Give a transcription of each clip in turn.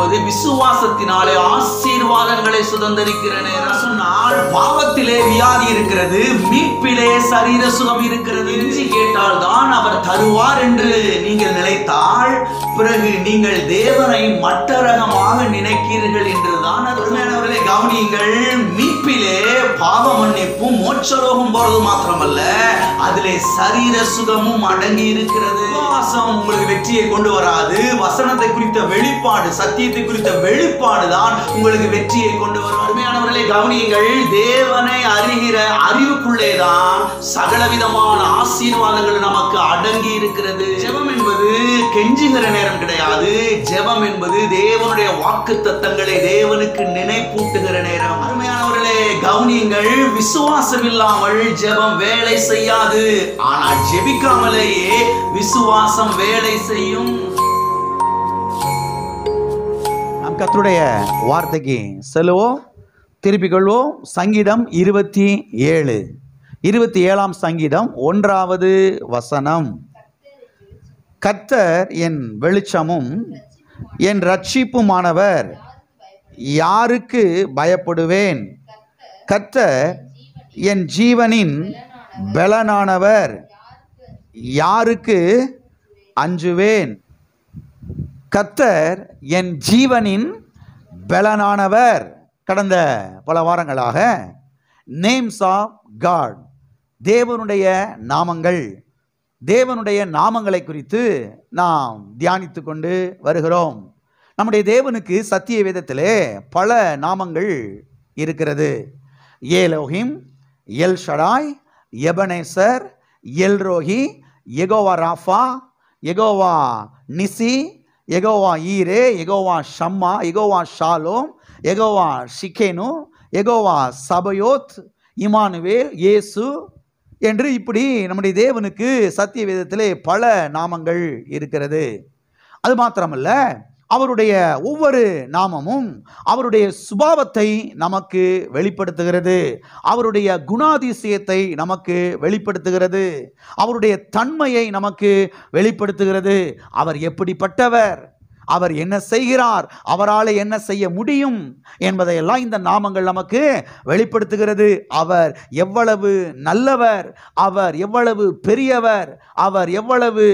என்பது விசுவாசத்தினாலே ஆசீர்வாதங்களை சுதந்தரிக்கிற நேரம். சொன்னால் பாவத்திலே வியாதி இருக்கிறது, மீட்பிலே சரீர சுகம் இருக்கிறது. என்று கேட்டால் தான் அவர் தருவார் என்று நீங்கள் நினைத்தால் பிறகு நீங்கள் தேவனை மற்ற ரகமாக நினைக்கிறீர்கள் என்றுதான். அருமையானவர்களே, கவனியுங்கள். மீட்பிலே பாவ மன்னிப்பும் மோட்சலோகம் போறது மாத்திரமல்ல, அதிலே சரீர சுகமும் அடங்கி இருக்கிறது. விசுவாசம் உங்களுக்கு வெற்றியை கொண்டு வராது. வசனத்தை குறித்த வெளிப்பாடு, சத்தியத்தை குறித்த வெளிப்பாடு தான் உங்களுக்கு வெற்றியை கொண்டு வரும். அருமையானவர்களே, கவனியுங்கள். தேவனை அறிகிற அறிவுக்குள்ளே தான் சகலவிதமான ஆசீர்வாதங்கள் நமக்கு அடங்கி இருக்கிறது. ஜெபம் என்பது கெஞ்சுகிற நேரம் கிடையாது. ஜெபம் என்பது தேவனுடைய வாக்கு தத்தங்களை தேவனுக்கு நினைப்பூட்டுகிற நேரம். அருமையானவர்களே, கவனியுங்கள். விசுவாசம் இல்லாமல் ஜெபம் வேலை செய்யாது. ஆனால் ஜெபிக்காமலேயே விசுவாசம் வேலை செய்யும். நாம் கர்த்தருடைய வார்த்தைக்கு செல்லுவோம், திருப்பிக் கொள்வோம். சங்கீதம் 27 சங்கீதம் 1வது வசனம். கர்த்தர் என் வெளிச்சமும் என் இரட்சிப்புமானவர், யாருக்கு பயப்படுவேன்? கர்த்தர் என் ஜீவனின் பெலனானவர், யாருக்கு அஞ்சுவேன்? கர்த்தர் என் ஜீவனின் பெலனானவர். கடந்த பல வாரங்களாக நேம்ஸ் ஆஃப் காட், தேவனுடைய நாமங்கள், தேவனுடைய நாமங்களை குறித்து நாம் தியானித்து கொண்டு வருகிறோம். நம்முடைய தேவனுக்கு சத்திய வேதத்திலே பல நாமங்கள் இருக்கிறது. Elohim, El Shaddai, Ebenezer, El Roi, Jehovah Rapha, Jehovah Nissi, Jehovah Jireh, Jehovah Shammah, Jehovah Shalom, Jehovah Tsidkenu, Jehovah Sabaoth, Immanuel, இயேசு என்று இப்படி நம்முடைய தேவனுக்கு சத்திய வேதத்திலே பல நாமங்கள் இருக்கிறது. அது மாத்திரமல்ல, அவருடைய ஒவ்வொரு நாமமும் அவருடைய சுபாவத்தை நமக்கு வெளிப்படுத்துகிறது, அவருடைய குணாதிசயத்தை நமக்கு வெளிப்படுத்துகிறது, அவருடைய தன்மையை நமக்கு வெளிப்படுத்துகிறது. அவர் எப்படிப்பட்டவர், அவர் என்ன செய்கிறார், அவரால் என்ன செய்ய முடியும் என்பதையெல்லாம் இந்த நாமங்கள் நமக்கு வெளிப்படுத்துகிறது. அவர் எவ்வளவு நல்லவர், அவர் எவ்வளவு பெரியவர், அவர் எவ்வளவு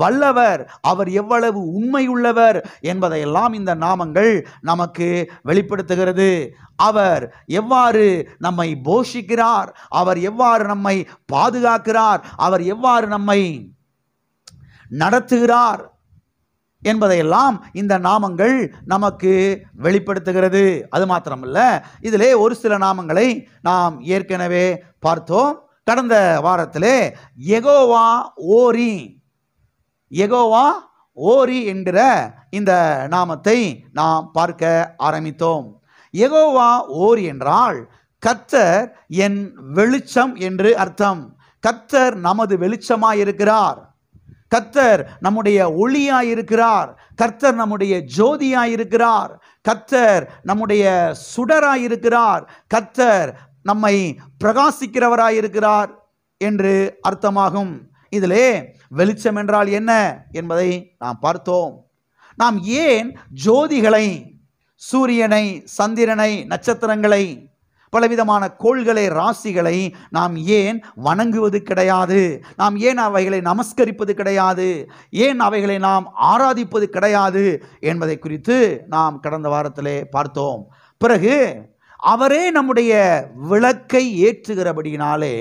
வல்லவர், அவர் எவ்வளவு உண்மையுள்ளவர் என்பதையெல்லாம் இந்த நாமங்கள் நமக்கு வெளிப்படுத்துகிறது. அவர் எவ்வாறு நம்மை போஷிக்கிறார், அவர் எவ்வாறு நம்மை பாதுகாக்கிறார், அவர் எவ்வாறு நம்மை நடத்துகிறார் என்பதையெல்லாம் இந்த நாமங்கள் நமக்கு வெளிப்படுத்துகிறது. அது மாத்திரமல்ல, இதிலே ஒரு சில நாமங்களை நாம் ஏற்கனவே பார்த்தோம். கடந்த வாரத்திலே யெகோவா ஓரி, யெகோவா ஓரி என்கிற இந்த நாமத்தை நாம் பார்க்க ஆரம்பித்தோம். யெகோவா ஓரி என்றால் கர்த்தர் என் வெளிச்சம் என்று அர்த்தம். கர்த்தர் நமது வெளிச்சமாயிருக்கிறார், கர்த்தர் நம்முடைய ஒளியாயிருக்கிறார், கர்த்தர் நம்முடைய ஜோதியாயிருக்கிறார், கர்த்தர் நம்முடைய சுடராயிருக்கிறார், கர்த்தர் நம்மை பிரகாசிக்கிறவராயிருக்கிறார் என்று அர்த்தமாகும். இதிலே வெளிச்சம் என்றால் என்ன என்பதை நாம் பார்த்தோம். நாம் ஏன் ஜோதிகளை, சூரியனை, சந்திரனை, நட்சத்திரங்களை, பலவிதமான கோள்களை, ராசிகளை நாம் ஏன் வணங்குவது கிடையாது, நாம் ஏன் அவைகளை நமஸ்கரிப்பது கிடையாது, ஏன் அவைகளை நாம் ஆராதிப்பது கிடையாது என்பதை குறித்து நாம் கடந்த வாரத்திலே பார்த்தோம். பிறகு அவரே நம்முடைய விளக்கை ஏற்றுகிறபடியினாலே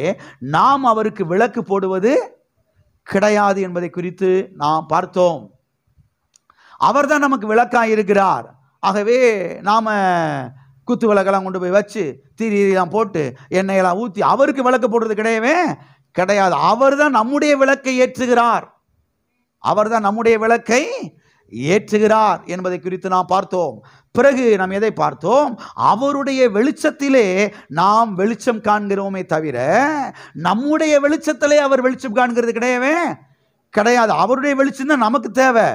நாம் அவருக்கு விளக்கு போடுவது கிடையாது என்பதை குறித்து நாம் பார்த்தோம். அவர்தான் நமக்கு விளக்காக இருக்கிறார். ஆகவே நாம் குத்து விளக்கெல்லாம் கொண்டு போய் வச்சு தீரியெல்லாம் போட்டு எண்ணெயெல்லாம் ஊற்றி அவருக்கு விளக்கு போடுறது கிடையவே கிடையாது. அவர் தான் நம்முடைய விளக்கை ஏற்றுகிறார், அவர் தான் நம்முடைய விளக்கை ஏற்றுகிறார் என்பதை குறித்து நாம் பார்த்தோம். பிறகு நாம் எதை பார்த்தோம்? அவருடைய வெளிச்சத்திலே நாம் வெளிச்சம் காண்கிறோமே தவிர நம்முடைய வெளிச்சத்திலே அவர் வெளிச்சம் காண்கிறது கிடையவே கிடையாது. அவருடைய வெளிச்சம் தான் நமக்கு தேவை.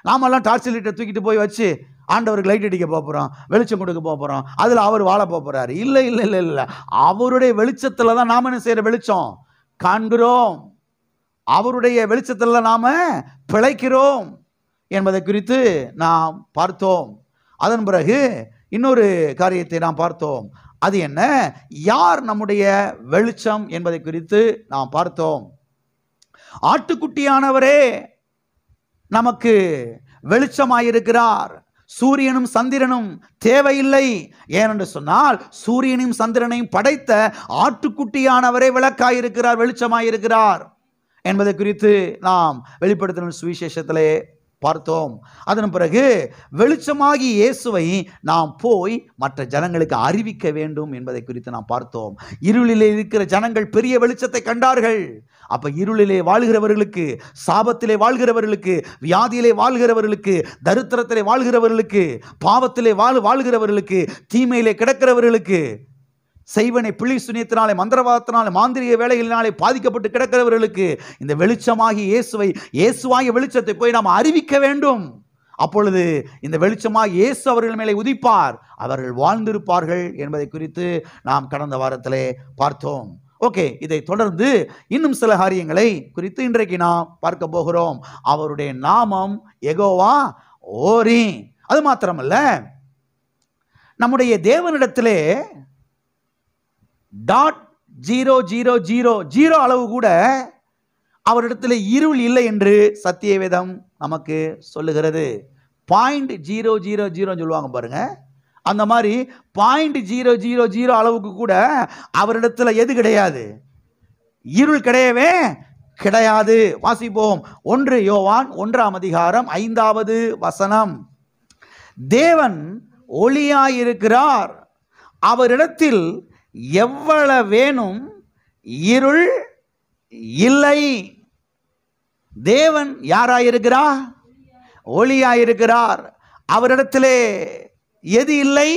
நாமெல்லாம் டார்ச் லைட்டை தூக்கிட்டு போய் வச்சு ஆண்டவருக்கு லைட் அடிக்க போகிறோம், வெளிச்சம் கொடுக்க போகிறோம், அதில் அவர் வாழ போகிறாரு. இல்லை இல்லை இல்லை இல்லை, அவருடைய வெளிச்சத்தில் தான் நாம் என்ன செய்கிற வெளிச்சம் காண்கிறோம், அவருடைய வெளிச்சத்தில் நாம் பிழைக்கிறோம் என்பதை குறித்து நாம் பார்த்தோம். அதன் பிறகு இன்னொரு காரியத்தை நாம் பார்த்தோம். அது என்ன? யார் நம்முடைய வெளிச்சம் என்பதை குறித்து நாம் பார்த்தோம். ஆட்டுக்குட்டியானவரே நமக்கு வெளிச்சமாயிருக்கிறார். சூரியனும் சந்திரனும் தேவையில்லை. ஏனென்று சொன்னால் சூரியனையும் சந்திரனையும் படைத்த ஆட்டுக்குட்டியானவரே விளக்காயிருக்கிறார், வெளிச்சமாயிருக்கிறார் என்பதை குறித்து நாம் வெளிப்படுத்தின சுவிசேஷத்திலே பார்த்தோம். அதன் பிறகு வெளிச்சமாகி இயேசுவை நாம் போய் மற்ற ஜனங்களுக்கு அறிவிக்க வேண்டும் என்பதை குறித்து நாம் பார்த்தோம். இருளிலே இருக்கிற ஜனங்கள் பெரிய வெளிச்சத்தை கண்டார்கள். அப்ப இருளிலே வாழ்கிறவர்களுக்கு, சாபத்திலே வாழ்கிறவர்களுக்கு, வியாதியிலே வாழ்கிறவர்களுக்கு, தரித்திரத்திலே வாழ்கிறவர்களுக்கு, பாவத்திலே வாழ்கிறவர்களுக்கு, தீமையிலே கிடக்கிறவர்களுக்கு, செய்வனை பிள்ளை சுனியத்தினாலே, மந்திரவாதத்தினாலே, மாந்திரிக வேலைகளினாலே பாதிக்கப்பட்டு கிடக்கிறவர்களுக்கு இந்த வெளிச்சமாகி இயேசுவாகிய வெளிச்சத்தை போய் நாம் அறிவிக்க வேண்டும். அப்பொழுது இந்த வெளிச்சமாகி இயேசு அவர்கள் மேலே உதிப்பார், அவர்கள் வாழ்ந்திருப்பார்கள் என்பதை குறித்து நாம் கடந்த வாரத்திலே பார்த்தோம். ஓகே, இதை தொடர்ந்து இன்னும் சில காரியங்களை குறித்து இன்றைக்கு நாம் பார்க்க போகிறோம். அவருடைய நாமம் யெகோவா ஓரி. அது மாத்திரமல்ல, நம்முடைய தேவனிடத்திலே .0000 அளவு கூட அவரிடத்தில் இருள் இல்லை என்று சத்திய வேதம் நமக்கு சொல்லுகிறது. 0.000 சொல்லுவாங்க பாருங்க, அந்த மாதிரி 0.000 அளவுக்கு கூட அவரிடத்தில் எது கிடையாது? இருள் கிடையவே கிடையாது. வாசிப்போம். 1 யோவான் 1ஆம் அதிகாரம் 5வது வசனம். தேவன் ஒளியாயிருக்கிறார், அவரிடத்தில் எவ்வளவேனும் இருள் இல்லை. தேவன் யாராயிருக்கிறார்? ஒளியாயிருக்கிறார். அவரிடத்திலே எது இல்லை?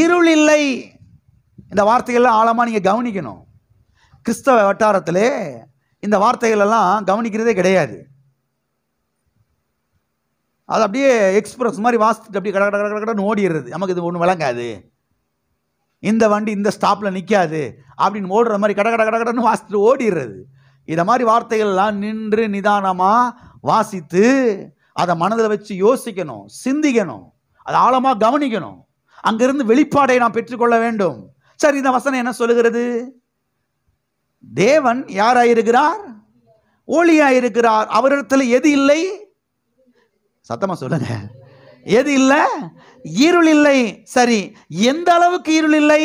இருள் இல்லை. இந்த வார்த்தைகள்லாம் ஆழமா நீங்க கவனிக்கணும். கிறிஸ்தவ வட்டாரத்திலே இந்த வார்த்தைகள் எல்லாம் கவனிக்கிறதே கிடையாது. அது அப்படியே எக்ஸ்பிரஸ் மாதிரி வாசித்துட்டு அப்படியே கட கட கடன்னு ஓடிடுறது. நமக்கு இது ஒன்றும் விளங்காது, இந்த வண்டி இந்த ஸ்டாப்பில் நிற்காது அப்படின்னு ஓடுற மாதிரி கட கட கட கடன்னு வாசித்துட்டு ஓடிடுறது. இதை மாதிரி வார்த்தைகள்லாம் நின்று நிதானமாக வாசித்து அதை மனதில் வச்சு யோசிக்கணும், சிந்திக்கணும், அதை ஆழமாக கவனிக்கணும். அங்கிருந்து வெளிப்பாடை நாம் பெற்றுக்கொள்ள வேண்டும். சரி, இந்த வசனம் என்ன சொல்லுகிறது? தேவன் யாராயிருக்கிறார்? ஒளியாயிருக்கிறார். அவரிடத்தில் எது இல்லை? சத்தமா சொல்லுங்க. எது இல்லை? இருள் இல்லை. சரி, எந்த அளவுக்கு இருள் இல்லை?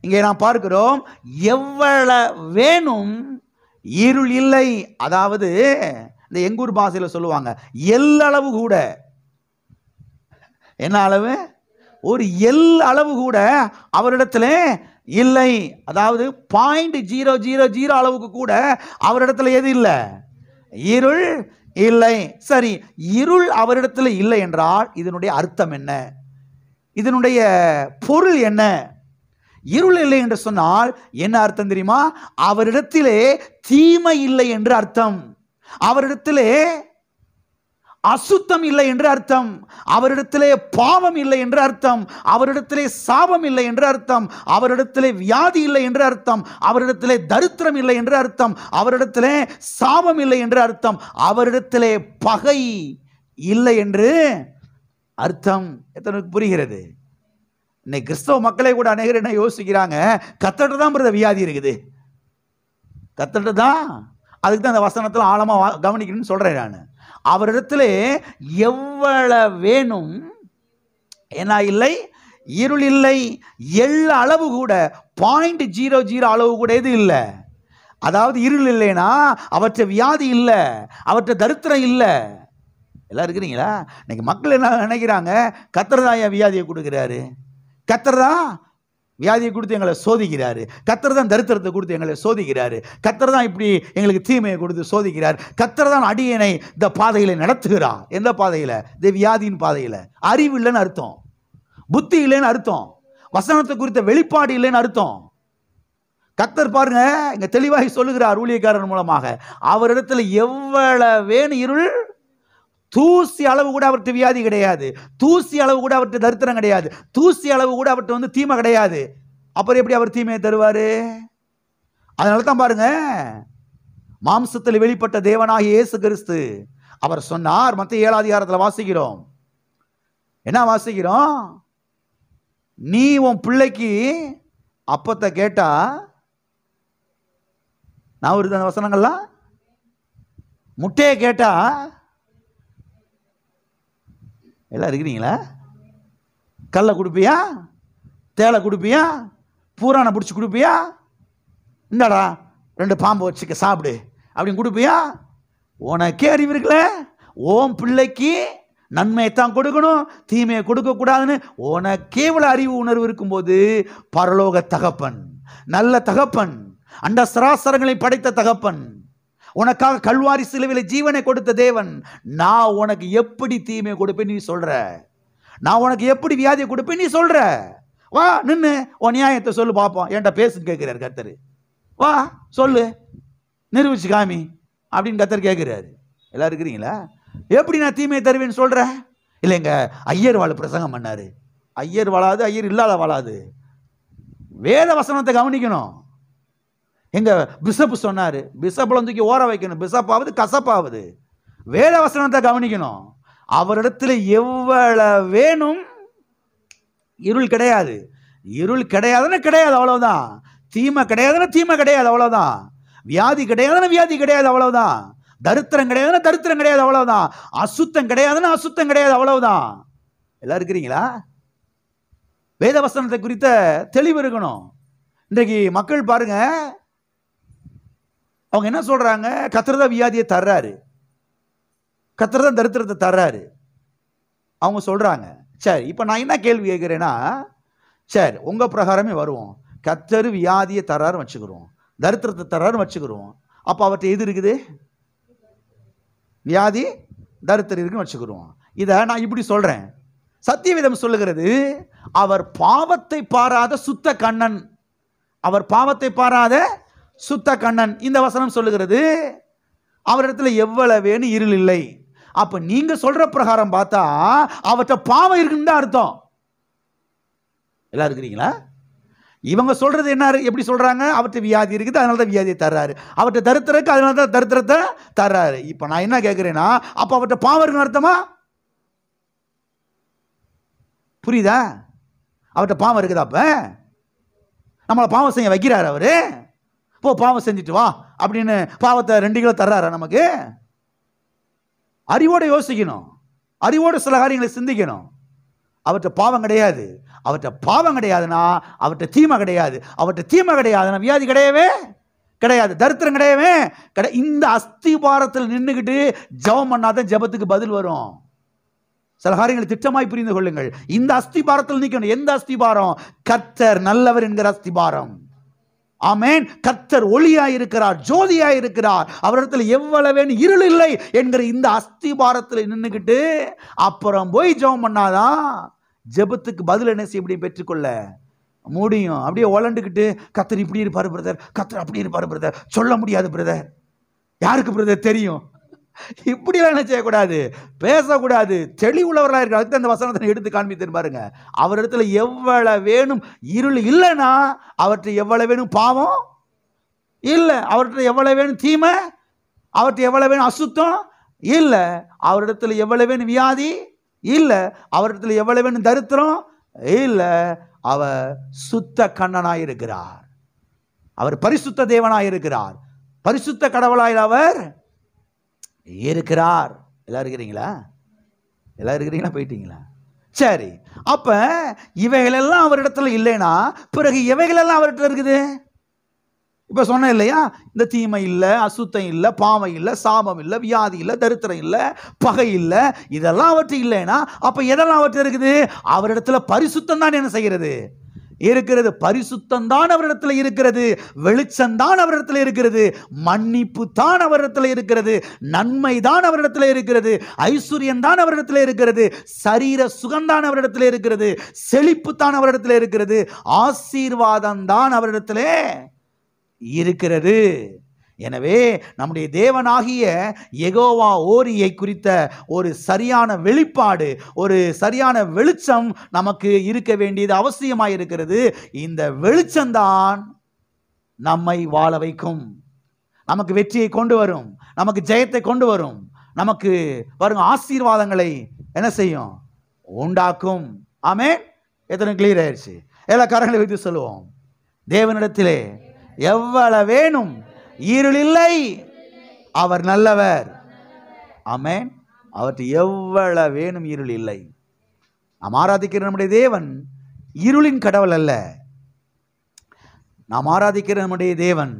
இங்கே நாம் பார்க்கிறோம், எவ்வளவேனும் இருள் இல்லை. அதாவது இந்த எங்கூர் பாஷையில் சொல்லுவாங்க, எல்லளவு கூட. என்ன அளவு? ஒரு எல் அளவு கூட அவரிடத்துல இல்லை. அதாவது 0.000 அளவுக்கு கூட அவரிடத்துல எது இல்லை? இருள் இல்லை. சரி, இருள் அவரிடத்தில் இல்லை என்றால் இதனுடைய அர்த்தம் என்ன? இதனுடைய பொருள் என்ன? இருள் இல்லை என்று சொன்னால் என்ன அர்த்தம் தெரியுமா? அவரிடத்திலே தீமை இல்லை என்று அர்த்தம். அவரிடத்திலே அசுத்தம் இல்லை என்று அர்த்தம். அவரிடத்திலே பாவம் இல்லை என்று அர்த்தம். அவரிடத்திலே சாபம் இல்லை என்று அர்த்தம். அவரிடத்திலே வியாதி இல்லை என்று அர்த்தம். அவரிடத்திலே தரித்திரம் இல்லை என்று அர்த்தம். அவரிடத்திலே சாபம் இல்லை என்று அர்த்தம். அவரிடத்திலே பகை இல்லை என்று அர்த்தம். எத்தனை புரிகிறது? இன்னைக்கு கிறிஸ்தவ மக்களே கூட அநேகர் என்ன யோசிக்கிறாங்க, கத்தட்ட தான் பிரத வியாதி இருக்குது, கத்தட்ட தான். அதுக்கு தான் அந்த வசனத்தில் ஆழமாக கவனிக்கணும்னு சொல்றேன் நான். அவரிடத்திலே எவ்வளவேனும் என்ன இல்லை? இருள் இல்லை. எல்லா அளவு கூட 0.00 அளவு கூட எது இல்லை? அதாவது இருள் இல்லைன்னா அவற்றை வியாதி இல்லை, அவற்றை தரித்திரம் இல்லை. எல்லாம் இருக்கிறீங்களா? இன்னைக்கு மக்கள் என்ன நினைக்கிறாங்க, கர்த்தர் தான் வியாதியை கொடுக்கிறாரு, கர்த்தர் தான் வியாதியை கொடுத்து எங்களை சோதிக்கிறாரு, கர்த்தர் தான் தரித்திரத்தை கொடுத்து எங்களை சோதிக்கிறாரு, கர்த்தர் தான் இப்படி எங்களுக்கு தீமையை கொடுத்து சோதிக்கிறார், கர்த்தர் தான் அடியனை இந்த பாதையில நடத்துகிறார். எந்த பாதையில? இந்த வியாதியின் பாதையில. அறிவு இல்லைன்னு அர்த்தம், புத்தி இல்லைன்னு அர்த்தம், வசனத்தை குறித்த வெளிப்பாடு இல்லைன்னு அர்த்தம். கர்த்தர் பாருங்க இங்க தெளிவாக சொல்லுகிறார் ஊழியக்காரன் மூலமாக, அவரிடத்துல எவ்வளவேனும் இருள், தூசி அளவு கூட அவர்கிட்ட வியாதி கிடையாது, தூசி அளவு கூட அவர்கிட்ட தரித்திரம் கிடையாது, தூசி அளவு கூட அவர்கிட்ட தீமை கிடையாது. அப்புறம் எப்படி அவர் தீமையை தருவாரு? அதனால தான் பாருங்க, மாம்சத்தில் வெளிப்பட்ட தேவனாகிய இயேசு கிறிஸ்து அவர் சொன்னார். மத்திய 7ஆம் அதிகாரத்தில் வாசிக்கிறோம், என்ன வாசிக்கிறோம்? நீ உன் பிள்ளைக்கு அப்பத்தை கேட்டா, நான் ஒரு வசனங்கள்லாம், முட்டையை கேட்டா, எல்லாம் இருக்கிறீங்களா? கல்லை கொடுப்பியா? தேலை கொடுப்பியா? பூரானை பிடிச்சி கொடுப்பியா? இந்தாடா 2 பாம்பு வச்சுக்க சாப்பிடு அப்படின்னு கொடுப்பியா? உனக்கே அறிவு இருக்குல்ல, ஓம் பிள்ளைக்கு நன்மையைத்தான் கொடுக்கணும், தீமையை கொடுக்கக்கூடாதுன்னு உனக்கே இவ்வளவு அறிவு உணர்வு இருக்கும்போது, பரலோக தகப்பன், நல்ல தகப்பன், அண்ட சராசரங்களை படைத்த தகப்பன், உனக்காக கல்வாரி சிலுவையில் ஜீவனை கொடுத்த தேவன், நான் உனக்கு எப்படி தீமையை கொடுப்பேன் நீ சொல்ற? நான் உனக்கு எப்படி வியாதியை கொடுப்பேன் நீ சொல்ற? வா நின்று உன் நியாயத்தை சொல்லு பார்ப்போம். என்கிட்ட பேசுன்னு கேட்கிறாரு கர்த்தர். வா சொல்லு, நிரூபிச்சு காமி அப்படின்னு கர்த்தர் கேட்கிறாரு. எல்லாம் இருக்கிறீங்களா? எப்படி நான் தீமையை தருவேன்னு சொல்றேன்? இல்லைங்க, ஐயர் வாழ பிரசங்கம் பண்ணாரு. ஐயர் வாழாது, ஐயர் இல்லாத வாழாது. வேத வசனத்தை கவனிக்கணும். எங்க பிஷப் சொன்னாரு, பிஷப்ல தூக்கி ஓர வைக்கணும், பிஷப்பாவது கசப்பாவது. வேத வசனத்தை கவனிக்கணும். அவரிடத்தில் எவ்வளவு வேணும், இருள் கிடையாது, இருள் கிடையாதுன்னு கிடையாது, அவ்வளவுதான். தீமை கிடையாதுன்னு தீமை கிடையாது, அவ்வளவுதான். வியாதி கிடையாதுன்னு வியாதி கிடையாது, அவ்வளவுதான். தரித்திரம் கிடையாதுன்னு தரித்திரம் கிடையாது, அவ்வளவுதான். அசுத்தம் கிடையாதுன்னு அசுத்தம் கிடையாது, அவ்வளவுதான். எல்லாம் இருக்கிறீங்களா? வேத வசனத்தை குறித்த தெளிவு இருக்கணும். இன்றைக்கு மக்கள் பாருங்க, அவங்க என்ன சொல்றாங்க? கர்த்தர் தான் வியாதியை தர்றாரு, கர்த்தர் தான் தரித்திரத்தை தர்றாரு அவங்க சொல்றாங்க. சரி, இப்ப நான் என்ன கேள்வி கேட்கிறேன்னா, சரி உங்க பிரகாரமே வருவோம். கர்த்தர் வியாதியை தர்றாருன்னு வச்சுக்கிறோம், தரித்திரத்தை தர்றாருன்னு வச்சுக்கிறோம். அப்ப அவர்கிட்ட எது இருக்குது? வியாதி தரித்திரம் இருக்குன்னு வச்சுக்கிறோம். இதை நான் இப்படி சொல்றேன். சத்தியவேதம் சொல்லுகிறது, அவர் பாவத்தை பாராத சுத்த கண்ணன், அவர் பாவத்தை பாராத சுத்த கண்ணன். இந்த வசனம் சொல்லுகிறது அவரிடத்துல எவ்வளவேன்னு இருள் இல்லை. அப்ப நீங்க சொல்ற பிரகாரம் பார்த்தா அவர்கிட்ட பாவம் இருக்குன்னு தான் அர்த்தம். எல்லாம் இருக்கிறீங்களா? இவங்க சொல்றது என்ன, எப்படி சொல்றாங்க? அவர்கிட்ட வியாதி இருக்குது, அதனால தான் வியாதியை தர்றாரு. அவர்கிட்ட தரித்திரம் இருக்கு, அதனால தான் தரித்திரத்தை தர்றாரு. இப்ப நான் என்ன கேட்கிறேன்னா, அப்ப அவர்கிட்ட பாவம் இருக்குன்னு அர்த்தமா? புரியுதா? அவர்கிட்ட பாவம் இருக்குதா? அப்ப நம்மளை பாவம் செய்ய வைக்கிறாரு அவரு. போ பாவம் செஞ்சுட்டு வா அப்படின்னு பாவத்தை 2 கிலோ தர்றாரா நமக்கு? அறிவோட யோசிக்கணும், அறிவோட சில காரியங்களை சிந்திக்கணும். அவர்கிட்ட பாவம் கிடையாது. அவர்கிட்ட பாவம் கிடையாதுன்னா அவர்கிட்ட தீமை கிடையாது. அவர்கிட்ட தீமை கிடையாதுன்னா வியாதி கிடையவே கிடையாது, தரித்திரம் கிடையவே கிடையாது. இந்த அஸ்திபாரத்தில் நின்றுக்கிட்டு ஜெபம் பண்ணாதான் ஜெபத்துக்கு பதில் வரும். சில காரியங்களை திட்டமாய் புரிந்து கொள்ளுங்கள். இந்த அஸ்திபாரத்தில் நிற்கணும். எந்த அஸ்திபாரம்? கர்த்தர் நல்லவர் என்கிற அஸ்திபாரம். ஆமென். கர்த்தர் ஒளியாய் இருக்கிறார், ஜோதியாய் இருக்கிறார், அவரிடத்தில் எவ்வளவேன்னு இருள் இல்லை என்கிற இந்த அஸ்திபாரத்தில் நின்றுக்கிட்டு அப்புறம் போய் ஜெபம் பண்ணாதான் ஜெபத்துக்கு பதில் என்ன செய்ய முடியும், பெற்றுக்கொள்ள முடியும். அப்படியே உலண்டுக்கிட்டு கர்த்தர் இப்படி இருப்பாரு பிரதர், கர்த்தர் அப்படி இருப்பாரு பிரதர், சொல்ல முடியாது பிரதர், யாருக்கு பிரதர் தெரியும், இப்படிலாம் என்ன செய்யக்கூடாது, பேசக்கூடாது. தெளிவுள்ளவர்களாக இருக்கிற அதுக்கு அந்த வசனத்தை எடுத்து காண்பித்து பாருங்க. அவரிடத்துல எவ்வளவு வேணும் இருள் இல்லைன்னா அவர்கிட்ட எவ்வளவு வேணும் பாவம் இல்லை, அவர்கிட்ட எவ்வளவு வேணும் தீமை, அவர்கிட்ட எவ்வளவு வேணும் அசுத்தம் இல்லை, அவரிடத்துல எவ்வளவு வேணும் வியாதி இல்லை, அவரிடத்துல எவ்வளவு வேணும் தரித்திரம் இல்லை. அவர் சுத்த கண்ணனாய் இருக்கிறார், அவர் பரிசுத்த தேவனாய் இருக்கிறார், பரிசுத்த கடவுளாய் அவர் இருக்கிறார். எல்லாம் இருக்கிறீங்களா? எல்லாம் இருக்கிறீங்களா? போயிட்டீங்களா? சரி, அப்ப இவைகளெல்லாம் அவரிடத்துல இல்லைன்னா பிறகு இவைகளெல்லாம் அவர்கிட்ட இருக்குது. இப்ப சொன்ன இல்லையா, இந்த தீமை இல்லை, அசுத்தம் இல்லை, பாவம் இல்லை, சாபம் இல்லை, வியாதி இல்லை, தரித்திரம் இல்லை, பகை இல்லை, இதெல்லாம் அவர்கிட்ட இல்லைன்னா அப்ப எதெல்லாம் அவர்கிட்ட இருக்குது? அவரிடத்துல பரிசுத்தம் தான் என்ன செய்கிறது இருக்கிறது, பரிசுத்தம் தான் அவரிடத்தில் இருக்கிறது, வெளிச்சம் தான் அவரிடத்தில் இருக்கிறது, மன்னிப்பு தான் அவரிடத்தில் இருக்கிறது, நன்மை தான் அவரிடத்தில் இருக்கிறது, ஐஸ்வர்யம் தான் அவரிடத்தில் இருக்கிறது, சரீர சுகம்தான் அவரிடத்தில் இருக்கிறது, செழிப்பு தான் அவரிடத்தில் இருக்கிறது, ஆசீர்வாதம் தான் அவரிடத்திலே இருக்கிறது. எனவே நம்முடைய தேவனாகிய யெகோவா ஓரியை குறித்த ஒரு சரியான வெளிப்பாடு, ஒரு சரியான வெளிச்சம் நமக்கு இருக்க வேண்டியது அவசியமாக இருக்கிறது. இந்த வெளிச்சம்தான் நம்மை வாழ வைக்கும், நமக்கு வெற்றியை கொண்டு வரும், நமக்கு ஜெயத்தை கொண்டு வரும், நமக்கு பாருங்க ஆசீர்வாதங்களை என்ன செய்யும், உண்டாக்கும். ஆமென். எத்தனை கிளியர் ஆயிடுச்சு? எல்லா கரங்களை வைத்து சொல்லுவோம், தேவனிடத்திலே எவ்வளவேனும் இருள் இல்லை, அவர் நல்லவர். ஆமென். அவற்றை எவ்வளவேனும் இருள் இல்லை. நாம் ஆராதிக்கிற நம்முடைய தேவன் இருளின் கடவுள் அல்ல. நாம் ஆராதிக்கிற நம்முடைய தேவன்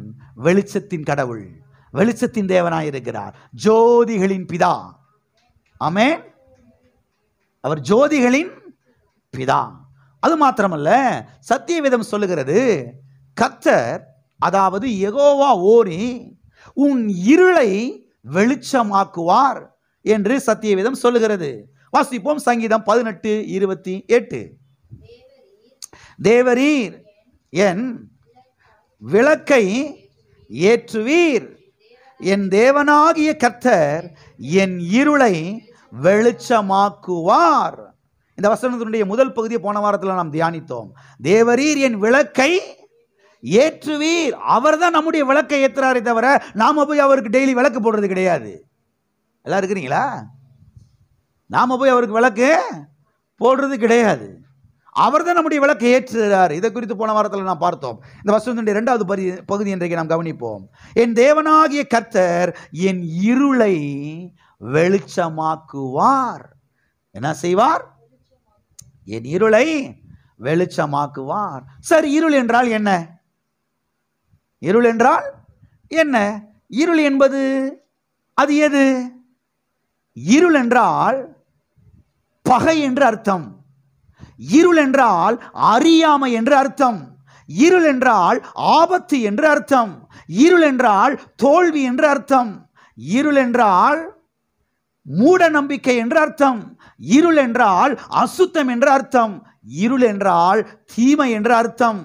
வெளிச்சத்தின் கடவுள், வெளிச்சத்தின் தேவனாய் இருக்கிறார், ஜோதிகளின் பிதா. ஆமென். அவர் ஜோதிகளின் பிதா. அது மாத்திரமல்ல, சத்தியவேதம் சொல்லுகிறது, கர்த்தர் அதாவது யெகோவா ஓரி உன் இருளை வெளிச்சமாக்குவார் என்று சத்தியவேதம் சொல்லுகிறது. வாசிப்போம் சங்கீதம் 18:28. தேவரீர் என் விளக்கை ஏற்றுவீர், என் தேவனாகிய கர்த்தர் என் இருளை வெளிச்சமாக்குவார். இந்த வசனத்தினுடைய முதல் பகுதியை போன வாரத்தில் நாம் தியானித்தோம். தேவரீர் என் விளக்கை ஏற்றுவீர். அவர் தான் நம்முடைய விளக்கை ஏற்றுறாரே தவிர நாம போய் அவருக்கு டெய்லி விளக்கு போடுறது கிடையாது. எல்லாம் இருக்கிறீங்களா? நாம போய் அவருக்கு விளக்கு போடுறது கிடையாது. அவர் தான் நம்முடைய விளக்கை ஏற்றுகிறார். இதை குறித்து போன வாரத்தில் நாம் பார்த்தோம். இந்த வசனத்தினுடைய 2வது பகுதி இன்றைக்கு நாம் கவனிப்போம். என் தேவனாகிய கர்த்தர் என் இருளை வெளிச்சமாக்குவார். என்ன செய்வார்? என் இருளை வெளிச்சமாக்குவார். சரி, இருள் என்றால் என்ன? இருள் என்றால் என்ன? இருள் என்பது அது எது? இருள் என்றால் பகை என்று அர்த்தம். இருள் என்றால் அறியாமை என்று அர்த்தம். இருள் என்றால் ஆபத்து என்று அர்த்தம். இருள் என்றால் தோல்வி என்று அர்த்தம். இருள் என்றால் மூட நம்பிக்கை என்று அர்த்தம். இருள் என்றால் அசுத்தம் என்று அர்த்தம். இருள் என்றால் தீமை என்று அர்த்தம்.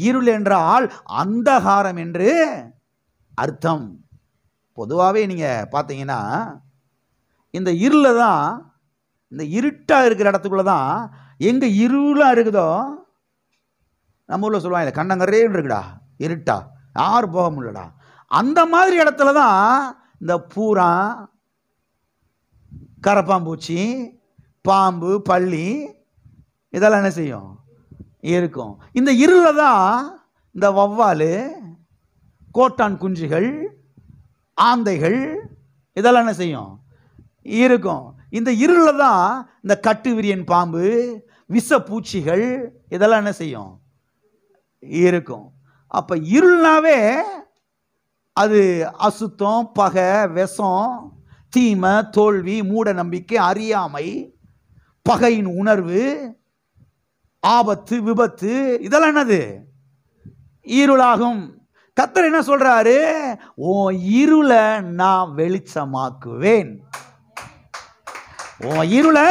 இருள் என்றால் அந்தகாரம் என்று அர்த்தம். பொதுவாகவே நீங்க பார்த்தீங்கன்னா, இந்த இருள தான், இந்த இருட்டா இருக்கிற இடத்துக்குள்ள தான் எங்க இருளா இருக்குதோ, நம்ம ஊர்ல சொல்லுவாங்க கண்ணங்கரேன்னு இருக்குடா இருட்டா, யாரும் போக முடியலடா, அந்த மாதிரி இடத்துல தான் இந்த பூரா, கரப்பாம்பூச்சி, பாம்பு, பள்ளி இதெல்லாம் என்ன செய்யும்? இருக்கும். இந்த இருள தான் இந்த வவ்வாலு, கோட்டான் குஞ்சுகள், ஆந்தைகள் இதெல்லாம் என்ன செய்யும்? இருக்கும். இந்த இருள தான் இந்த கட்டுவிரியன் பாம்பு, விஷ பூச்சிகள் இதெல்லாம் என்ன செய்யும்? இருக்கும். அப்ப இருள்னாவே அது அசுத்தம், பகை, விஷம், தீமை, தோல்வி, மூட நம்பிக்கை, அறியாமை, பகையின் உணர்வு, ஆபத்து, விபத்து இதெல்லாம் என்னது? இருளாகும். கர்த்தர் என்ன சொல்றாரு? உன் இருளை நான் வெளிச்சமாக்குவேன். உன் இருளை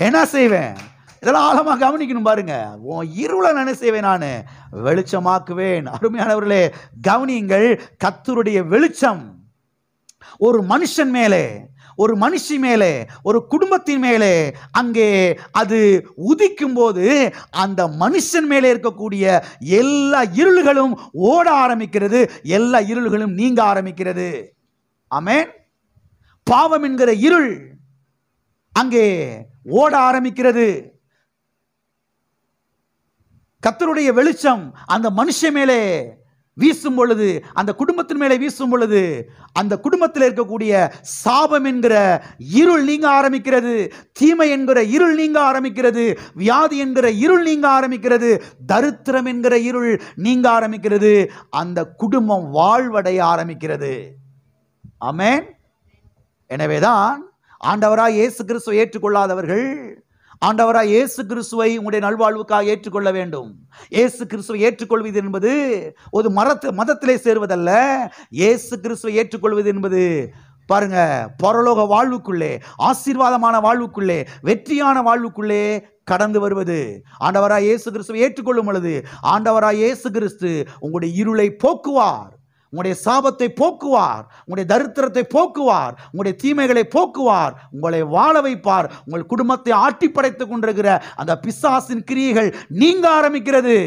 என்ன செய்வேன்? இதெல்லாம் ஆழமா கவனிக்கணும் பாருங்க. உன் இருளை என்ன செய்வேன்? நான் வெளிச்சமாக்குவேன். அருமையானவர்களே, கவனியுங்கள். கர்த்தருடைய வெளிச்சம் ஒரு மனுஷன் மேலே, ஒரு மனுஷி மேலே, ஒரு குடும்பத்தின் மேலே அங்கே அது உதிக்கும் போது அந்த மனுஷன் மேலே இருக்கக்கூடிய எல்லா இருள்களும் ஓட ஆரம்பிக்கிறது, எல்லா இருள்களும் நீங்க ஆரம்பிக்கிறது. ஆமென். பாவம் என்கிற இருள் அங்கே ஓட ஆரம்பிக்கிறது. கர்த்தருடைய வெளிச்சம் அந்த மனுஷன் மேலே வீசும் பொழுது, அந்த குடும்பத்தின் மேலே வீசும் பொழுது, அந்த குடும்பத்தில் இருக்கக்கூடிய சாபம் என்கிற இருள் நீங்க ஆரம்பிக்கிறது, தீமை என்கிற இருள் நீங்க ஆரம்பிக்கிறது, வியாதி என்கிற இருள் நீங்க ஆரம்பிக்கிறது, தரித்திரம் என்கிற இருள் நீங்க ஆரம்பிக்கிறது, அந்த குடும்பம் வாழ்வடைய ஆரம்பிக்கிறது. ஆமென். எனவேதான் ஆண்டவராய் இயேசு கிறிஸ்துவை ஏற்றுக்கொள்ளாதவர்கள் ஆண்டவராய் இயேசு கிறிஸ்துவை உங்களுடைய நல்வாழ்வுக்காக ஏற்றுக்கொள்ள வேண்டும். இயேசு கிறிஸ்துவை ஏற்றுக்கொள்வது என்பது ஒரு மதத்திலே சேருவதல்ல. இயேசு கிறிஸ்துவை ஏற்றுக்கொள்வது என்பது பாருங்க, பரலோக வாழ்வுக்குள்ளே, ஆசீர்வாதமான வாழ்வுக்குள்ளே, வெற்றியான வாழ்வுக்குள்ளே கடந்து வருவது. ஆண்டவராய் இயேசு கிறிஸ்துவை ஏற்றுக்கொள்ளும் பொழுது ஆண்டவராய் இயேசு கிறிஸ்து உங்களுடைய இருளை போக்குவார், உங்களுடைய சாபத்தை போக்குவார், உங்களுடைய தரித்திரத்தை போக்குவார், உங்களுடைய தீமைகளை போக்குவார், உங்களை வாழ வைப்பார். உங்கள் குடும்பத்தை ஆட்டி படைத்துக் கொண்டிருக்கிற அந்த பிசாசின் கிரியைகள் நீங்க ஆரம்பிக்கிறது.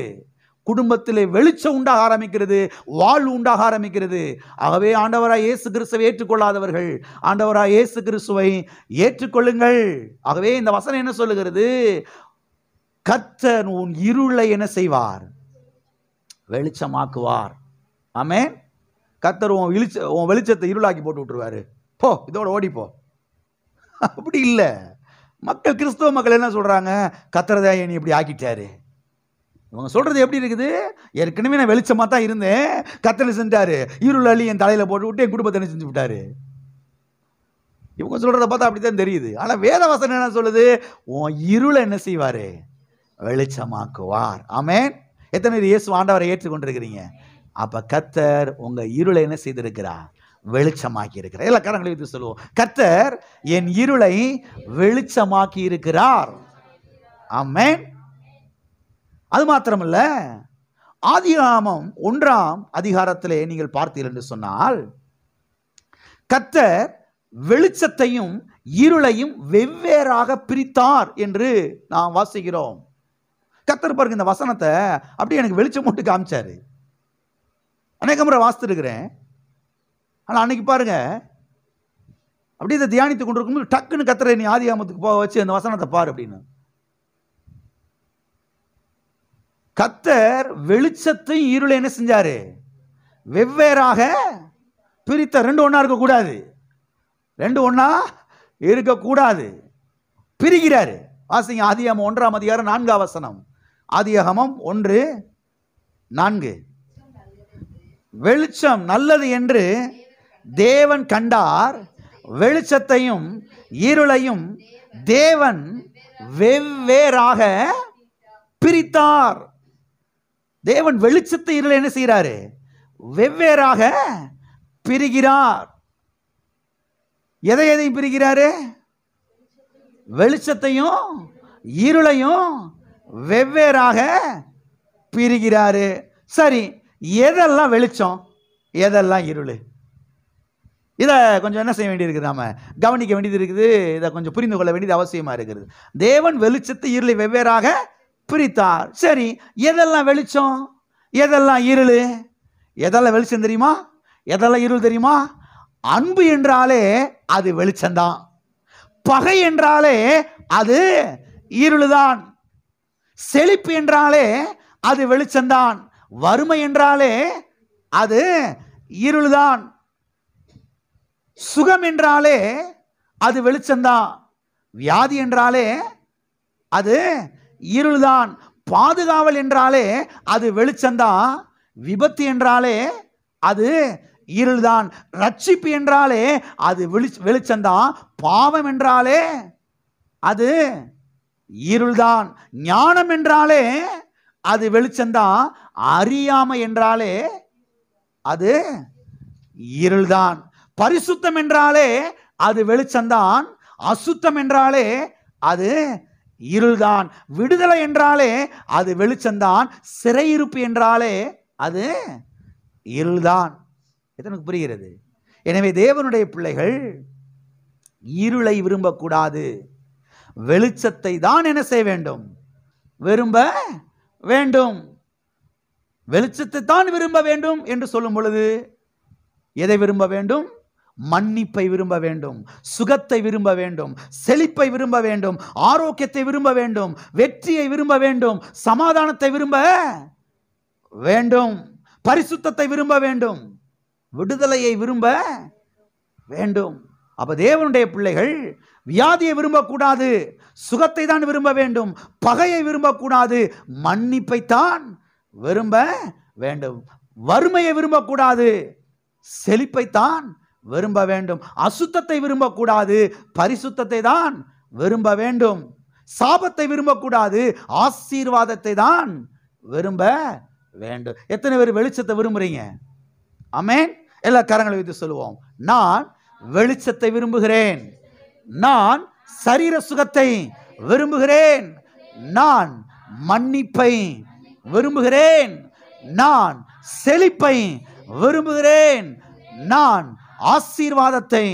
குடும்பத்திலே வெளிச்சம் உண்டாக ஆரம்பிக்கிறது, வாழ்வு உண்டாக ஆரம்பிக்கிறது. ஆகவே ஆண்டவராய் இயேசு கிறிஸ்துவை ஏற்றுக்கொள்ளாதவர்கள் ஆண்டவராய் இயேசு கிறிஸ்துவை ஏற்றுக்கொள்ளுங்கள். ஆகவே இந்த வசனம் என்ன சொல்லுகிறது? கர்த்தர் உன் இருளை என்ன செய்வார்? வெளிச்சமாக்குவார். ஆமென். கர்த்தர் உன் வெளிச்சத்தை இருளாக்கி போட்டு விட்டுருவாரு. போ, இதோட ஓடிப்போ. அப்படி இல்லை. மக்கள், கிறிஸ்தவ மக்கள் என்ன சொல்றாங்க? கர்த்தரதா நீ இப்படி ஆக்கிட்டாரு. இவங்க சொல்றது எப்படி இருக்குது? ஏற்கனவே நான் வெளிச்சமா தான் இருந்தேன், கர்த்தர் செஞ்சாரு, இருள் அள்ளி என் தலையில போட்டு விட்டு என் குடும்பத்தை செஞ்சு விட்டாரு. இவங்க சொல்றத பார்த்தா அப்படித்தான் தெரியுது. ஆனா வேதவசனம் என்ன சொல்லுது? உன் இருளை என்ன செய்வாரு? வெளிச்சமாக்குவார். ஆமென். எத்தனை பேர் இயேசு ஆண்டவரை ஏற்றுக்கொண்டிருக்கிறீங்க? அப்ப கர்த்தர் உங்க இருளை என்ன செய்திருக்கிறார்? வெளிச்சமாக்கி இருக்கிறார். எல்லா காரணங்களையும் வைத்து சொல்லுவோம், கர்த்தர் என் இருளை வெளிச்சமாக்கி இருக்கிறார். ஆமென். அது மாத்திரமல்ல, ஆதியாகமம் 1ஆம் அதிகாரத்திலே நீங்கள் பார்த்தீர்கள் என்று சொன்னால், கர்த்தர் வெளிச்சத்தையும் இருளையும் வெவ்வேறாக பிரித்தார் என்று நாம் வாசிக்கிறோம். கர்த்தர் பாருங்க, இந்த வசனத்தை அப்படியே எனக்கு வெளிச்சம் போட்டு காமிச்சாரு. அநேக முறை வாசித்திருக்கிறேன். ஆனால் அன்னைக்கு பாருங்க, அப்படியே இதை தியானித்து கொண்டிருக்கும்போது டக்குன்னு கர்த்தரை நீ ஆதியாகமத்துக்கு போக வச்சு அந்த வசனத்தை பாரு அப்படின்னு. கர்த்தர் வெளிச்சத்தையும் இருளை என்ன செஞ்சாரு? வெவ்வேறாக பிரித்த. ரெண்டு ஒண்ணா இருக்கக்கூடாது. ரெண்டு ஒண்ணா இருக்கக்கூடாது. பிரிக்கிறாரு. வாசிங்க ஆதியாகமம் 1ஆம் அதிகாரம் 4ஆம் வசனம். ஆதியாகமம் 1:4. வெளிச்சம் நல்லது என்று தேவன் கண்டார், வெளிச்சத்தையும் இருளையும் தேவன் வெவ்வேறாக பிரித்தார். தேவன் வெளிச்சத்தை இருளை என்ன செய்கிறாரு? வெவ்வேறாக பிரிகிறார். எதை எதையும் பிரிக்கிறாரு? வெளிச்சத்தையும் இருளையும் வெவ்வேறாக பிரிகிறாரு. சரி, எதெல்லாம் வெளிச்சம், எதெல்லாம் இருள்? இதை கொஞ்சம் என்ன செய்ய வேண்டியிருக்குது? நாம கவனிக்க வேண்டியது இருக்குது. இதை கொஞ்சம் புரிந்து கொள்ள வேண்டியது அவசியமா இருக்கிறது. தேவன் வெளிச்சத்தை இருளை வெவ்வேறாக பிரித்தார். சரி, எதெல்லாம் வெளிச்சம், எதெல்லாம் இருள்? எதெல்லாம் வெளிச்சம் தெரியுமா? எதெல்லாம் இருள் தெரியுமா? அன்பு என்றாலே அது வெளிச்சம்தான். பகை என்றாலே அது இருளுதான். செழிப்பு என்றாலே அது வெளிச்சம்தான். வறுமை என்றாலே அது இருளுதான். சுகம் என்றாலே அது வெளிச்சம்தான். வியாதி என்றாலே அது இருள்தான். பாதுகாவல் என்றாலே அது வெளிச்சம்தான். விபத்து என்றாலே அது இருள்தான். ரட்சிப்பு என்றாலே அது வெளிச்சம்தான். பாவம் என்றாலே அது இருள்தான். ஞானம் என்றாலே அது வெளிச்சம்தான். அறியாமை என்றாலே அது இருள்தான். பரிசுத்தம் என்றாலே அது வெளிச்சம்தான். அசுத்தம் என்றாலே அது இருள்தான். விடுதலை என்றாலே அது வெளிச்சம்தான். சிறையிருப்பு என்றாலே அது இருள்தான். எனக்கு புரிகிறது. எனவே தேவனுடைய பிள்ளைகள் இருளை விரும்பக்கூடாது, வெளிச்சத்தை தான் என்ன செய்ய வேண்டும்? விரும்ப வேண்டும். வெளிச்சத்தை தான் விரும்ப வேண்டும் என்று சொல்லும் பொழுது எதை விரும்ப வேண்டும்? மன்னிப்பை விரும்ப வேண்டும், சுகத்தை விரும்ப வேண்டும், செழிப்பை விரும்ப வேண்டும், ஆரோக்கியத்தை விரும்ப வேண்டும், வெற்றியை விரும்ப வேண்டும், சமாதானத்தை விரும்ப வேண்டும், பரிசுத்தத்தை விரும்ப வேண்டும், விடுதலையை விரும்ப வேண்டும். அப்ப தேவனுடைய பிள்ளைகள் வியாதியை விரும்பக்கூடாது, சுகத்தை தான் விரும்ப வேண்டும், பகையை விரும்பக்கூடாது, மன்னிப்பை தான் விரும்ப வேண்டும், வறுமையை விரும்பக்கூடாது, செழிப்பை தான் விரும்ப வேண்டும், அசுத்தத்தை விரும்பக்கூடாது, பரிசுத்தத்தை தான் விரும்ப வேண்டும், சாபத்தை விரும்பக்கூடாது, ஆசீர்வாதத்தை தான் விரும்ப வேண்டும். எத்தனை பேர் வெளிச்சத்தை விரும்புறீங்க? ஆமென். எல்லா கரங்களை வைத்து சொல்லுவோம், நான் வெளிச்சத்தை விரும்புகிறேன், நான் சரீர சுகத்தை விரும்புகிறேன், நான் மன்னிப்பை விரும்புகிறேன், நான் செழிப்பை விரும்புகிறேன், நான் ஆசீர்வாதத்தை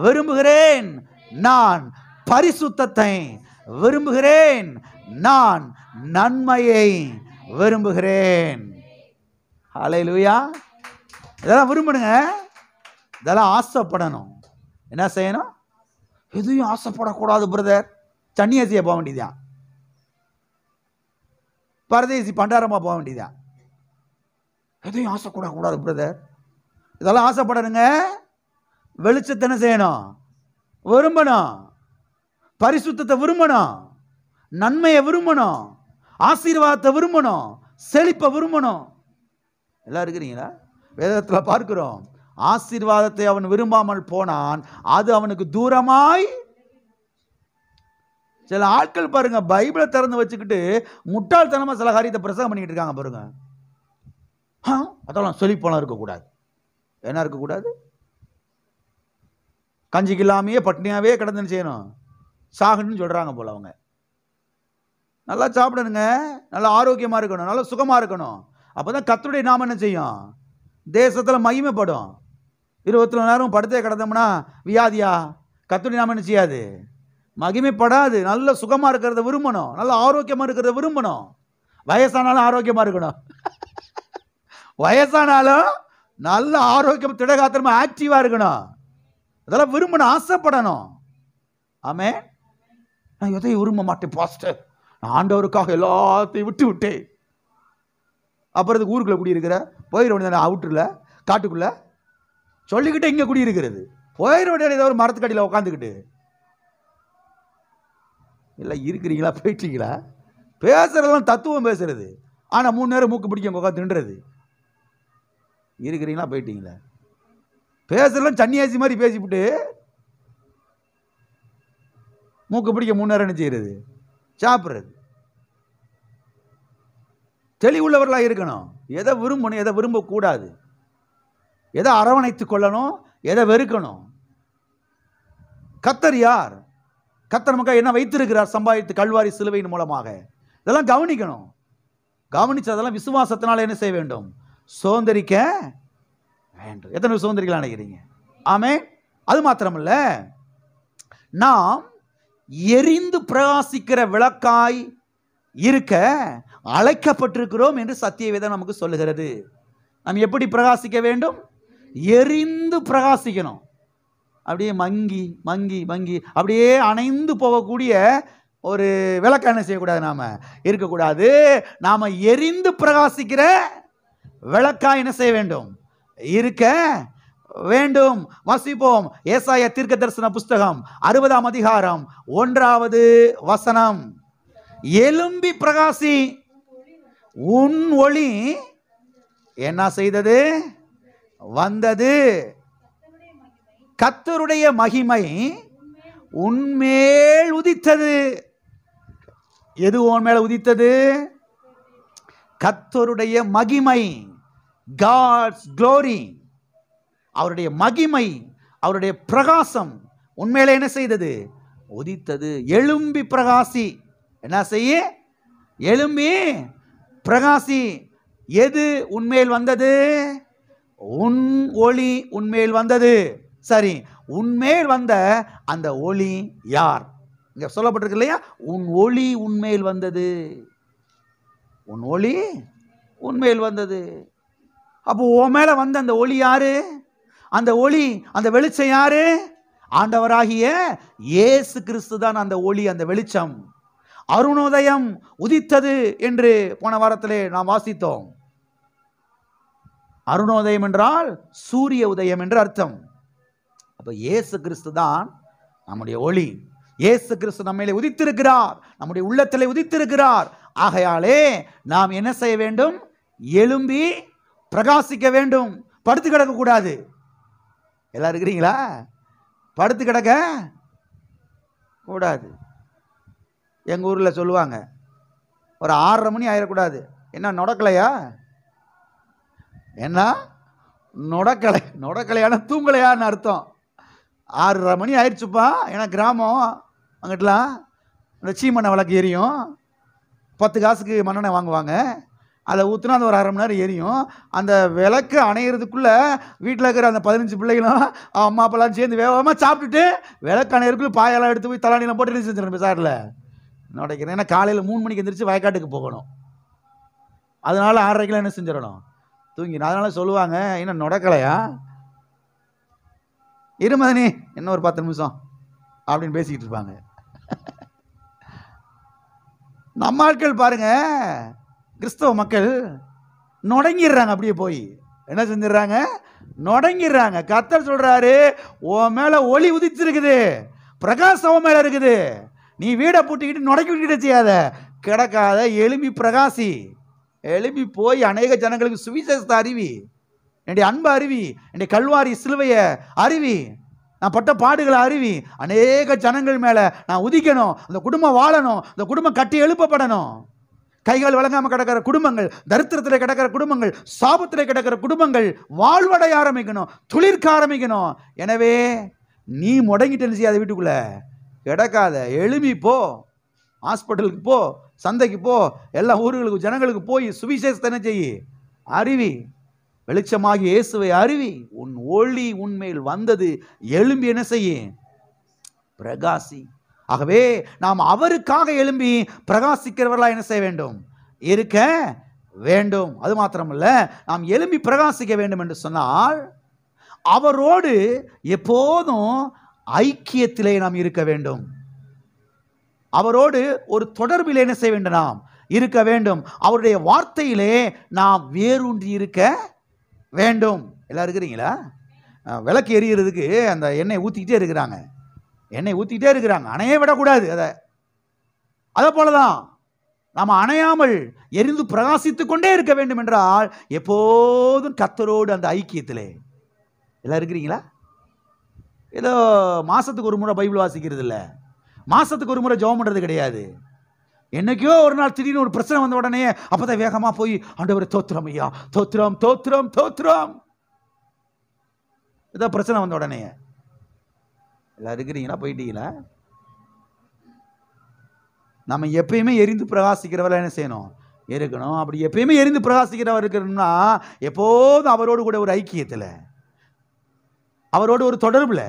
விரும்புகிறேன், நான் பரிசுத்தத்தை விரும்புகிறேன், நான் நன்மையை விரும்புகிறேன். ஹல்லேலூயா. இதெல்லாம் விரும்பணுங்க, இதெல்லாம் ஆசைப்படணும். என்ன செய்யணும்? எதையும் ஆசைப்படக்கூடாது பிரதர். சன்னியாசியா போக வேண்டியதான், பரதேசி பண்டாரமா போக வேண்டியதான். எதையும் ஆசைப்படக்கூடாது பிரதர். இதெல்லாம் ஆசைப்படணுங்க. வெளிச்சத்தை என்ன செய்யணும்? விரும்பணும். பரிசுத்தத்தை விரும்பணும், நன்மையை விரும்பணும், ஆசீர்வாதத்தை விரும்பணும், செழிப்பை விரும்பணும். எல்லாம் இருக்கிறீங்களா? வேதத்தில் பார்க்கிறோம், ஆசீர்வாதத்தை அவன் விரும்பாமல் போனான், அது அவனுக்கு தூரமாய். சில ஆட்கள் பாருங்க, பைபிளை திறந்து வச்சுக்கிட்டு முட்டாள்தனமா சில காரியத்தை பிரசங்கம் பண்ணிக்கிட்டு இருக்காங்க பாருங்க. அதெல்லாம் செழிப்பெல்லாம் இருக்கக்கூடாது. என்ன இருக்கக்கூடாது? கஞ்சிக்கு இல்லாமையே பட்னியாவே கிடந்துன்னு செய்யணும், சாகணும்னு சொல்றாங்க போல. அவங்க நல்லா சாப்பிடணுங்க, நல்லா ஆரோக்கியமா இருக்கணும், நல்லா சுகமா இருக்கணும். அப்பதான் கர்த்தருடைய நாமம் என்ன செய்யும்? தேசத்துல மகிமைப்படும். 24 நேரம் படுத்தே கிடந்தோம்னா வியாதியா? கர்த்தருடைய நாமம் என்ன செய்யாது? மகிமைப்படாது. நல்ல சுகமா இருக்கிறத விரும்பணும், நல்ல ஆரோக்கியமா இருக்கிறத விரும்பணும். வயசானாலும் ஆரோக்கியமா இருக்கணும். வயசானாலும் நல்ல ஆரோக்கியம், திடகாத்திரமா ஆக்டிவா இருக்கணும். அதெல்லாம் விரும்பணும், ஆசைப்படணும். ஆமே. நான் எதையும் விரும்ப மாட்டேன் பாஸ்டர், நான் ஆண்டவருக்காக எல்லாத்தையும் விட்டு விட்டேன். அப்புறம் ஊருக்குள்ள குடியிருக்கிற போயிட வேண்டியது, அவுட்டர்ல காட்டுக்குள்ள சொல்லிக்கிட்டே இங்க குடியிருக்கிறது. போயிட வேண்டியது ஏதோ ஒரு மரத்துக்கடியில் உட்காந்துக்கிட்டு. இல்லை இருக்கிறீங்களா, போயிட்டீங்களா? பேசுறதெல்லாம் தத்துவம் பேசுறது, ஆனா 3 நேரம் மூக்கு பிடிக்க உட்காந்து தின்றது. இருக்கிறீங்களா, போயிட்டீங்களா? பேசுறதெல்லாம் சன்னியாசி மாதிரி பேசிவிட்டு மூக்கு பிடிக்க 3 நேரம் என்ன செய்யறது? சாப்பிட்றது. தெளிவுள்ளவர்களாக இருக்கணும். எதை விரும்பணும், எதை விரும்பக்கூடாது, எதை அரவணைத்து கொள்ளணும், எதை வெறுக்கணும். கர்த்தர் யார்? கர்த்தர் நமக்கு என்ன வைத்திருக்கிறார் சம்பாதித்து கல்வாரி சிலுவையின் மூலமாக? இதெல்லாம் கவனிக்கணும். கவனிச்சு அதெல்லாம் விசுவாசத்தினால என்ன செய்ய வேண்டும்? சுதந்திரிக்க வேண்டும். எத்தனை சுதந்திரிக்கலாம் நினைக்கிறீங்க? ஆமே. அது மாத்திரமல்ல, நாம் எரிந்து பிரகாசிக்கிற விளக்காய் இருக்க அழைக்கப்பட்டிருக்கிறோம் என்று சத்தியவேதம் நமக்கு சொல்லுகிறது. நாம் எப்படி பிரகாசிக்க வேண்டும்? எரிந்து பிரகாசிக்கணும். அப்படியே மங்கி மங்கி மங்கி அப்படியே அணைந்து போகக்கூடிய ஒரு விளக்கு என்ன செய்யக்கூடாது? நாம இருக்கக்கூடாது. நாம எரிந்து பிரகாசிக்கிற விளக்காய் என்ன செய்ய வேண்டும்? இருக்க வேண்டும். வாசிப்போம். ஏசாயா தீர்க்கதரிசன புஸ்தகம் 60ஆம் அதிகாரம் 1வது வசனம். எழும்பி பிரகாசி, உன் ஒளி என்ன செய்தது? வந்தது. கர்த்தருடைய மகிமை உன்மேல் உதித்தது. எது உன் மேல உதித்தது? கர்த்தருடைய மகிமை, God's glory. அவருடைய மகிமை, அவருடைய பிரகாசம் உண்மையில என்ன செய்தது? உதித்தது. எழும்பி பிரகாசி. என்ன செய்ய? எழும்பி பிரகாசி. எது உன்மேல் வந்தது? உன் ஒளி உன்மேல் வந்தது. சரி, உன்மேல் வந்த அந்த ஒளி யார்? இங்க சொல்லப்பட்டிருக்கு இல்லையா? உன் ஒளி உன்மேல் வந்தது. உன் ஒளி உன்மேல் வந்தது. அப்போ உன் மேல வந்த அந்த ஒளி யாரு? அந்த ஒளி, அந்த வெளிச்சம் யாரு? ஆண்டவராகிய இயேசு கிறிஸ்து தான் அந்த ஒளி, அந்த வெளிச்சம். அருணோதயம் உதித்தது என்று போன வாரத்திலே நாம் வாசித்தோம். அருணோதயம் என்றால் சூரிய உதயம் என்று அர்த்தம். அப்ப இயேசு கிறிஸ்து தான் நம்முடைய ஒளி. இயேசு கிறிஸ்து நம்மிலே உதித்திருக்கிறார், நம்முடைய உள்ளத்திலே உதித்திருக்கிறார். ஆகையாலே நாம் என்ன செய்ய வேண்டும்? எழும்பி பிரகாசிக்க வேண்டும். படுத்து கிடக்க கூடாது. எல்லாரும் இருக்கிறீங்களா? படுத்து கிடக்க கூடாது. எங்க ஊர்ல சொல்லுவாங்க, ஒரு 6:30 மணி ஆயிடக்கூடாது. என்ன நொடக்கலையா? என்ன நொடக்கலை? நொடக்கலையான தூங்கலையான்னு அர்த்தம். 6:30 மணி ஆயிடுச்சுப்பா. ஏன்னா கிராமம், அங்கிட்டலாம் இந்த சீமண்ணை விளக்கு எரியும். 10 காசுக்கு மண்ணெண்ணெய் வாங்குவாங்க. அதை ஊற்றுனா அந்த ஒரு 1/2 மணி நேரம் எரியும். அந்த விளக்கு அணையிறதுக்குள்ள வீட்டில் இருக்கிற அந்த 15 பிள்ளைகளும் அம்மா அப்பெல்லாம் சேர்ந்து வேகமாக சாப்பிட்டுட்டு விளக்கு அணையிறதுக்குள்ள பாயெல்லாம் எடுத்து போய் தலானியில் போட்டு செஞ்சிடணும். சாரில் நுடைக்கிறேன். ஏன்னா காலையில் 3 மணிக்கு எந்திரிச்சு வயக்காட்டுக்கு போகணும். அதனால 6:30 என்ன செஞ்சிடணும், தூங்கிடும். அதனால சொல்லுவாங்க, இன்னும் நடக்கலையா, இருமதனி இன்னும் ஒரு 10 நிமிஷம் அப்படின்னு பேசிக்கிட்டு இருப்பாங்க. நம்ம ஆட்கள் பாருங்க, கிறிஸ்தவ மக்கள் நொடங்கிடுறாங்க. அப்படியே போய் என்ன செஞ்சிடறாங்க, நொடங்கிடுறாங்க. கர்த்தர் சொல்றாரு, உன் மேல ஒளி உதிச்சிருக்குது, பிரகாசம் உன் மேல இருக்குது, நீ வீடை பூட்டிக்கிட்டு நொடக்கி விட்டுக்கிட்டு செய்யாத, கிடக்காத, எழும்பி பிரகாசி, எழும்பி போய் அநேக ஜனங்களுக்கு சுவிசேஷத்தை அறிவி, என்னுடைய அன்பு அறிவி, என்னுடைய கல்வாரி சிலுவைய அறிவி, நான் பட்ட பாடுகளை அறிவி, அநேக ஜனங்கள் மேல நான் உதிக்கணும், அந்த குடும்பம் வாழணும், அந்த குடும்பம் கட்டி எழுப்பப்படணும். கைகால் வழங்காம கிடக்கிற குடும்பங்கள், தரித்திரத்தில் கிடக்கிற குடும்பங்கள், சாபத்தில் கிடக்கிற குடும்பங்கள் வாழ்வடைய ஆரம்பிக்கணும், துளிர்க்க ஆரம்பிக்கணும். எனவே நீ முடங்கிட்டு செய்யாத, வீட்டுக்குள்ள கிடக்காத, எழுப்பி போ, ஹாஸ்பிட்டலுக்கு போ, சந்தைக்கு போ, எல்லா ஊர்களுக்கு ஜனங்களுக்கு போய் சுவிசேஷத்தை என்ன செய்யி, அறிவி, வெளிச்சமாகி இயேசுவை அறிவி, உன் ஒளி உன்மேல் வந்தது, எழும்பி என்ன செய்ய, பிரகாசி. ஆகவே நாம் அவருக்காக எழும்பி பிரகாசிக்கிறவர்களா என்ன செய்ய வேண்டும், இருக்க வேண்டும். அது மாத்திரமல்ல, நாம் எழும்பி பிரகாசிக்க வேண்டும் என்று சொன்னால் அவரோடு எப்போதும் ஐக்கியத்திலே நாம் இருக்க வேண்டும். அவரோடு ஒரு தொடர்பில் என்ன செய்ய வேண்டும், நாம் இருக்க வேண்டும். அவருடைய வார்த்தையிலே நாம் வேரூன்றி இருக்க வேண்டும். எல்லாம் இருக்கிறீங்களா? விளக்கு எரியறதுக்கு அந்த எண்ணெய் ஊற்றிக்கிட்டே இருக்கிறாங்க, எண்ணெய் ஊற்றிக்கிட்டே இருக்கிறாங்க, அணைய விடக்கூடாது. அதை போலதான் நாம் அணையாமல் எரிந்து பிரகாசித்து கொண்டே இருக்க வேண்டும் என்றால் எப்போதும் கர்த்தரோடு அந்த ஐக்கியத்திலே. எல்லாம் இருக்கிறீங்களா? ஏதோ மாசத்துக்கு ஒரு முறை பைபிள் வாசிக்கிறது இல்லை, மாசத்துக்கு ஒரு முறை ஜெபம் பண்றது கிடையாது. என்னைக்கோ ஒரு நாள் திடீர்னு ஒரு பிரச்சனை வந்த உடனே அப்பதான் வேகமா போய் ஆண்டவரே தோத்திரம் ஐயா, தோத்திரம் தோத்திரம் தோத்திரம். ஏதோ பிரச்சனை வந்த உடனே. எல்லாம் இருக்கிறீங்களா? போயிட்டீங்களா? நம்ம எப்பயுமே எரிந்து பிரகாசிக்கிறவரை என்ன செய்யணும், இருக்கணும். அப்படி எப்பயுமே எரிந்து பிரகாசிக்கிறவர் இருக்கணும்னா எப்போதும் அவரோடு கூட ஒரு ஐக்கியத்தில், அவரோடு ஒரு தொடர்புல,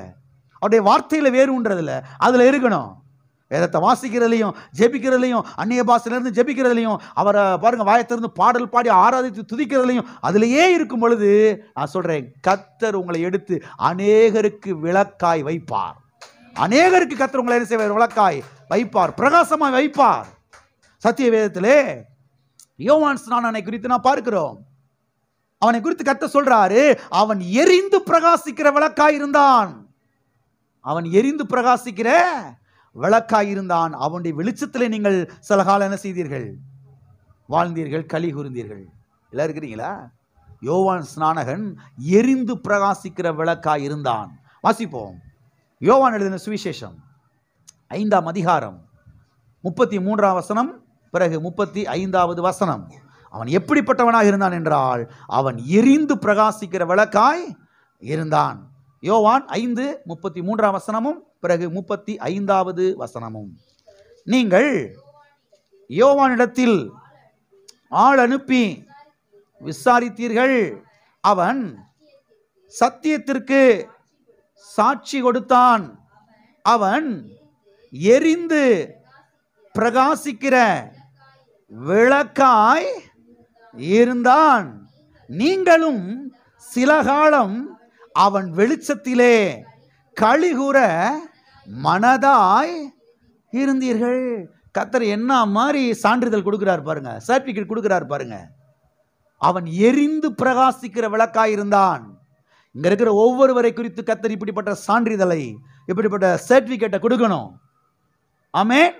அவருடைய வார்த்தையில வேறுன்றதுல அதுல இருக்கணும். வேதத்தை வாசிக்கிறதுலையும் ஜெபிக்கிறதுலையும் அந்நிய பாஷையிலிருந்து ஜெபிக்கிறதுலையும் அவரை பாருங்க வாயத்திலிருந்து பாடல் பாடி ஆராதித்து துதிக்கிறதுலையும் அதிலேயே இருக்கும் பொழுது நான் சொல்றேன், கர்த்தர் உங்களை எடுத்து அநேகருக்கு விளக்காய் வைப்பார். அநேகருக்கு கர்த்தர் உங்களை என்ன செய்வார், விளக்காய் வைப்பார், பிரகாசமாய் வைப்பார். சத்திய வேதத்திலே யோவான் ஸ்நானனை குறித்து நான் பார்க்கிறோம். அவனை குறித்து கர்த்தர் சொல்றாரு, அவன் எரிந்து பிரகாசிக்கிற விளக்காய் இருந்தான். அவன் எரிந்து பிரகாசிக்கிற விளக்காய் இருந்தான். அவனுடைய வெளிச்சத்திலே நீங்கள் சில காலம் என்ன செய்தீர்கள், வாழ்ந்தீர்கள், களி கூர்ந்தீர்கள். எல்லாம் இருக்கிறீங்களா? யோவான் ஸ்நானகன் எரிந்து பிரகாசிக்கிற விளக்காய் இருந்தான். வாசிப்போம். யோவான் எழுதின சுவிசேஷம் 5ஆம் அதிகாரம் 33ஆம் வசனம், பிறகு 35வது வசனம். அவன் எப்படிப்பட்டவனாக இருந்தான் என்றால் அவன் எரிந்து பிரகாசிக்கிற விளக்காய் இருந்தான். யோவான் 5:33ஆம் வசனமும் பிறகு 35வது வசனமும். நீங்கள் யோவானிடத்தில் ஆள் அனுப்பி விசாரித்தீர்கள், அவன் சத்தியத்திற்கு சாட்சி கொடுத்தான், அவன் எரிந்து பிரகாசிக்கிற விளக்காய் இருந்தான். நீங்களும் சில காலம் அவன் வெளிச்சத்திலே களிகூற மனதாய் இருந்தீர்கள். கர்த்தர் என்ன மாதிரி சான்றிதழ் கொடுக்கிறார் பாருங்க, சர்டிபிகேட் கொடுக்கிறார் பாருங்க. அவன் எரிந்து பிரகாசிக்கிற விளக்காய் இருந்தான். இங்க இருக்கிற ஒவ்வொருவரை குறித்து கர்த்தர் இப்படிப்பட்ட சான்றிதழை, இப்படிப்பட்ட சர்டிபிகேட்டை கொடுக்கணும். ஆமென்.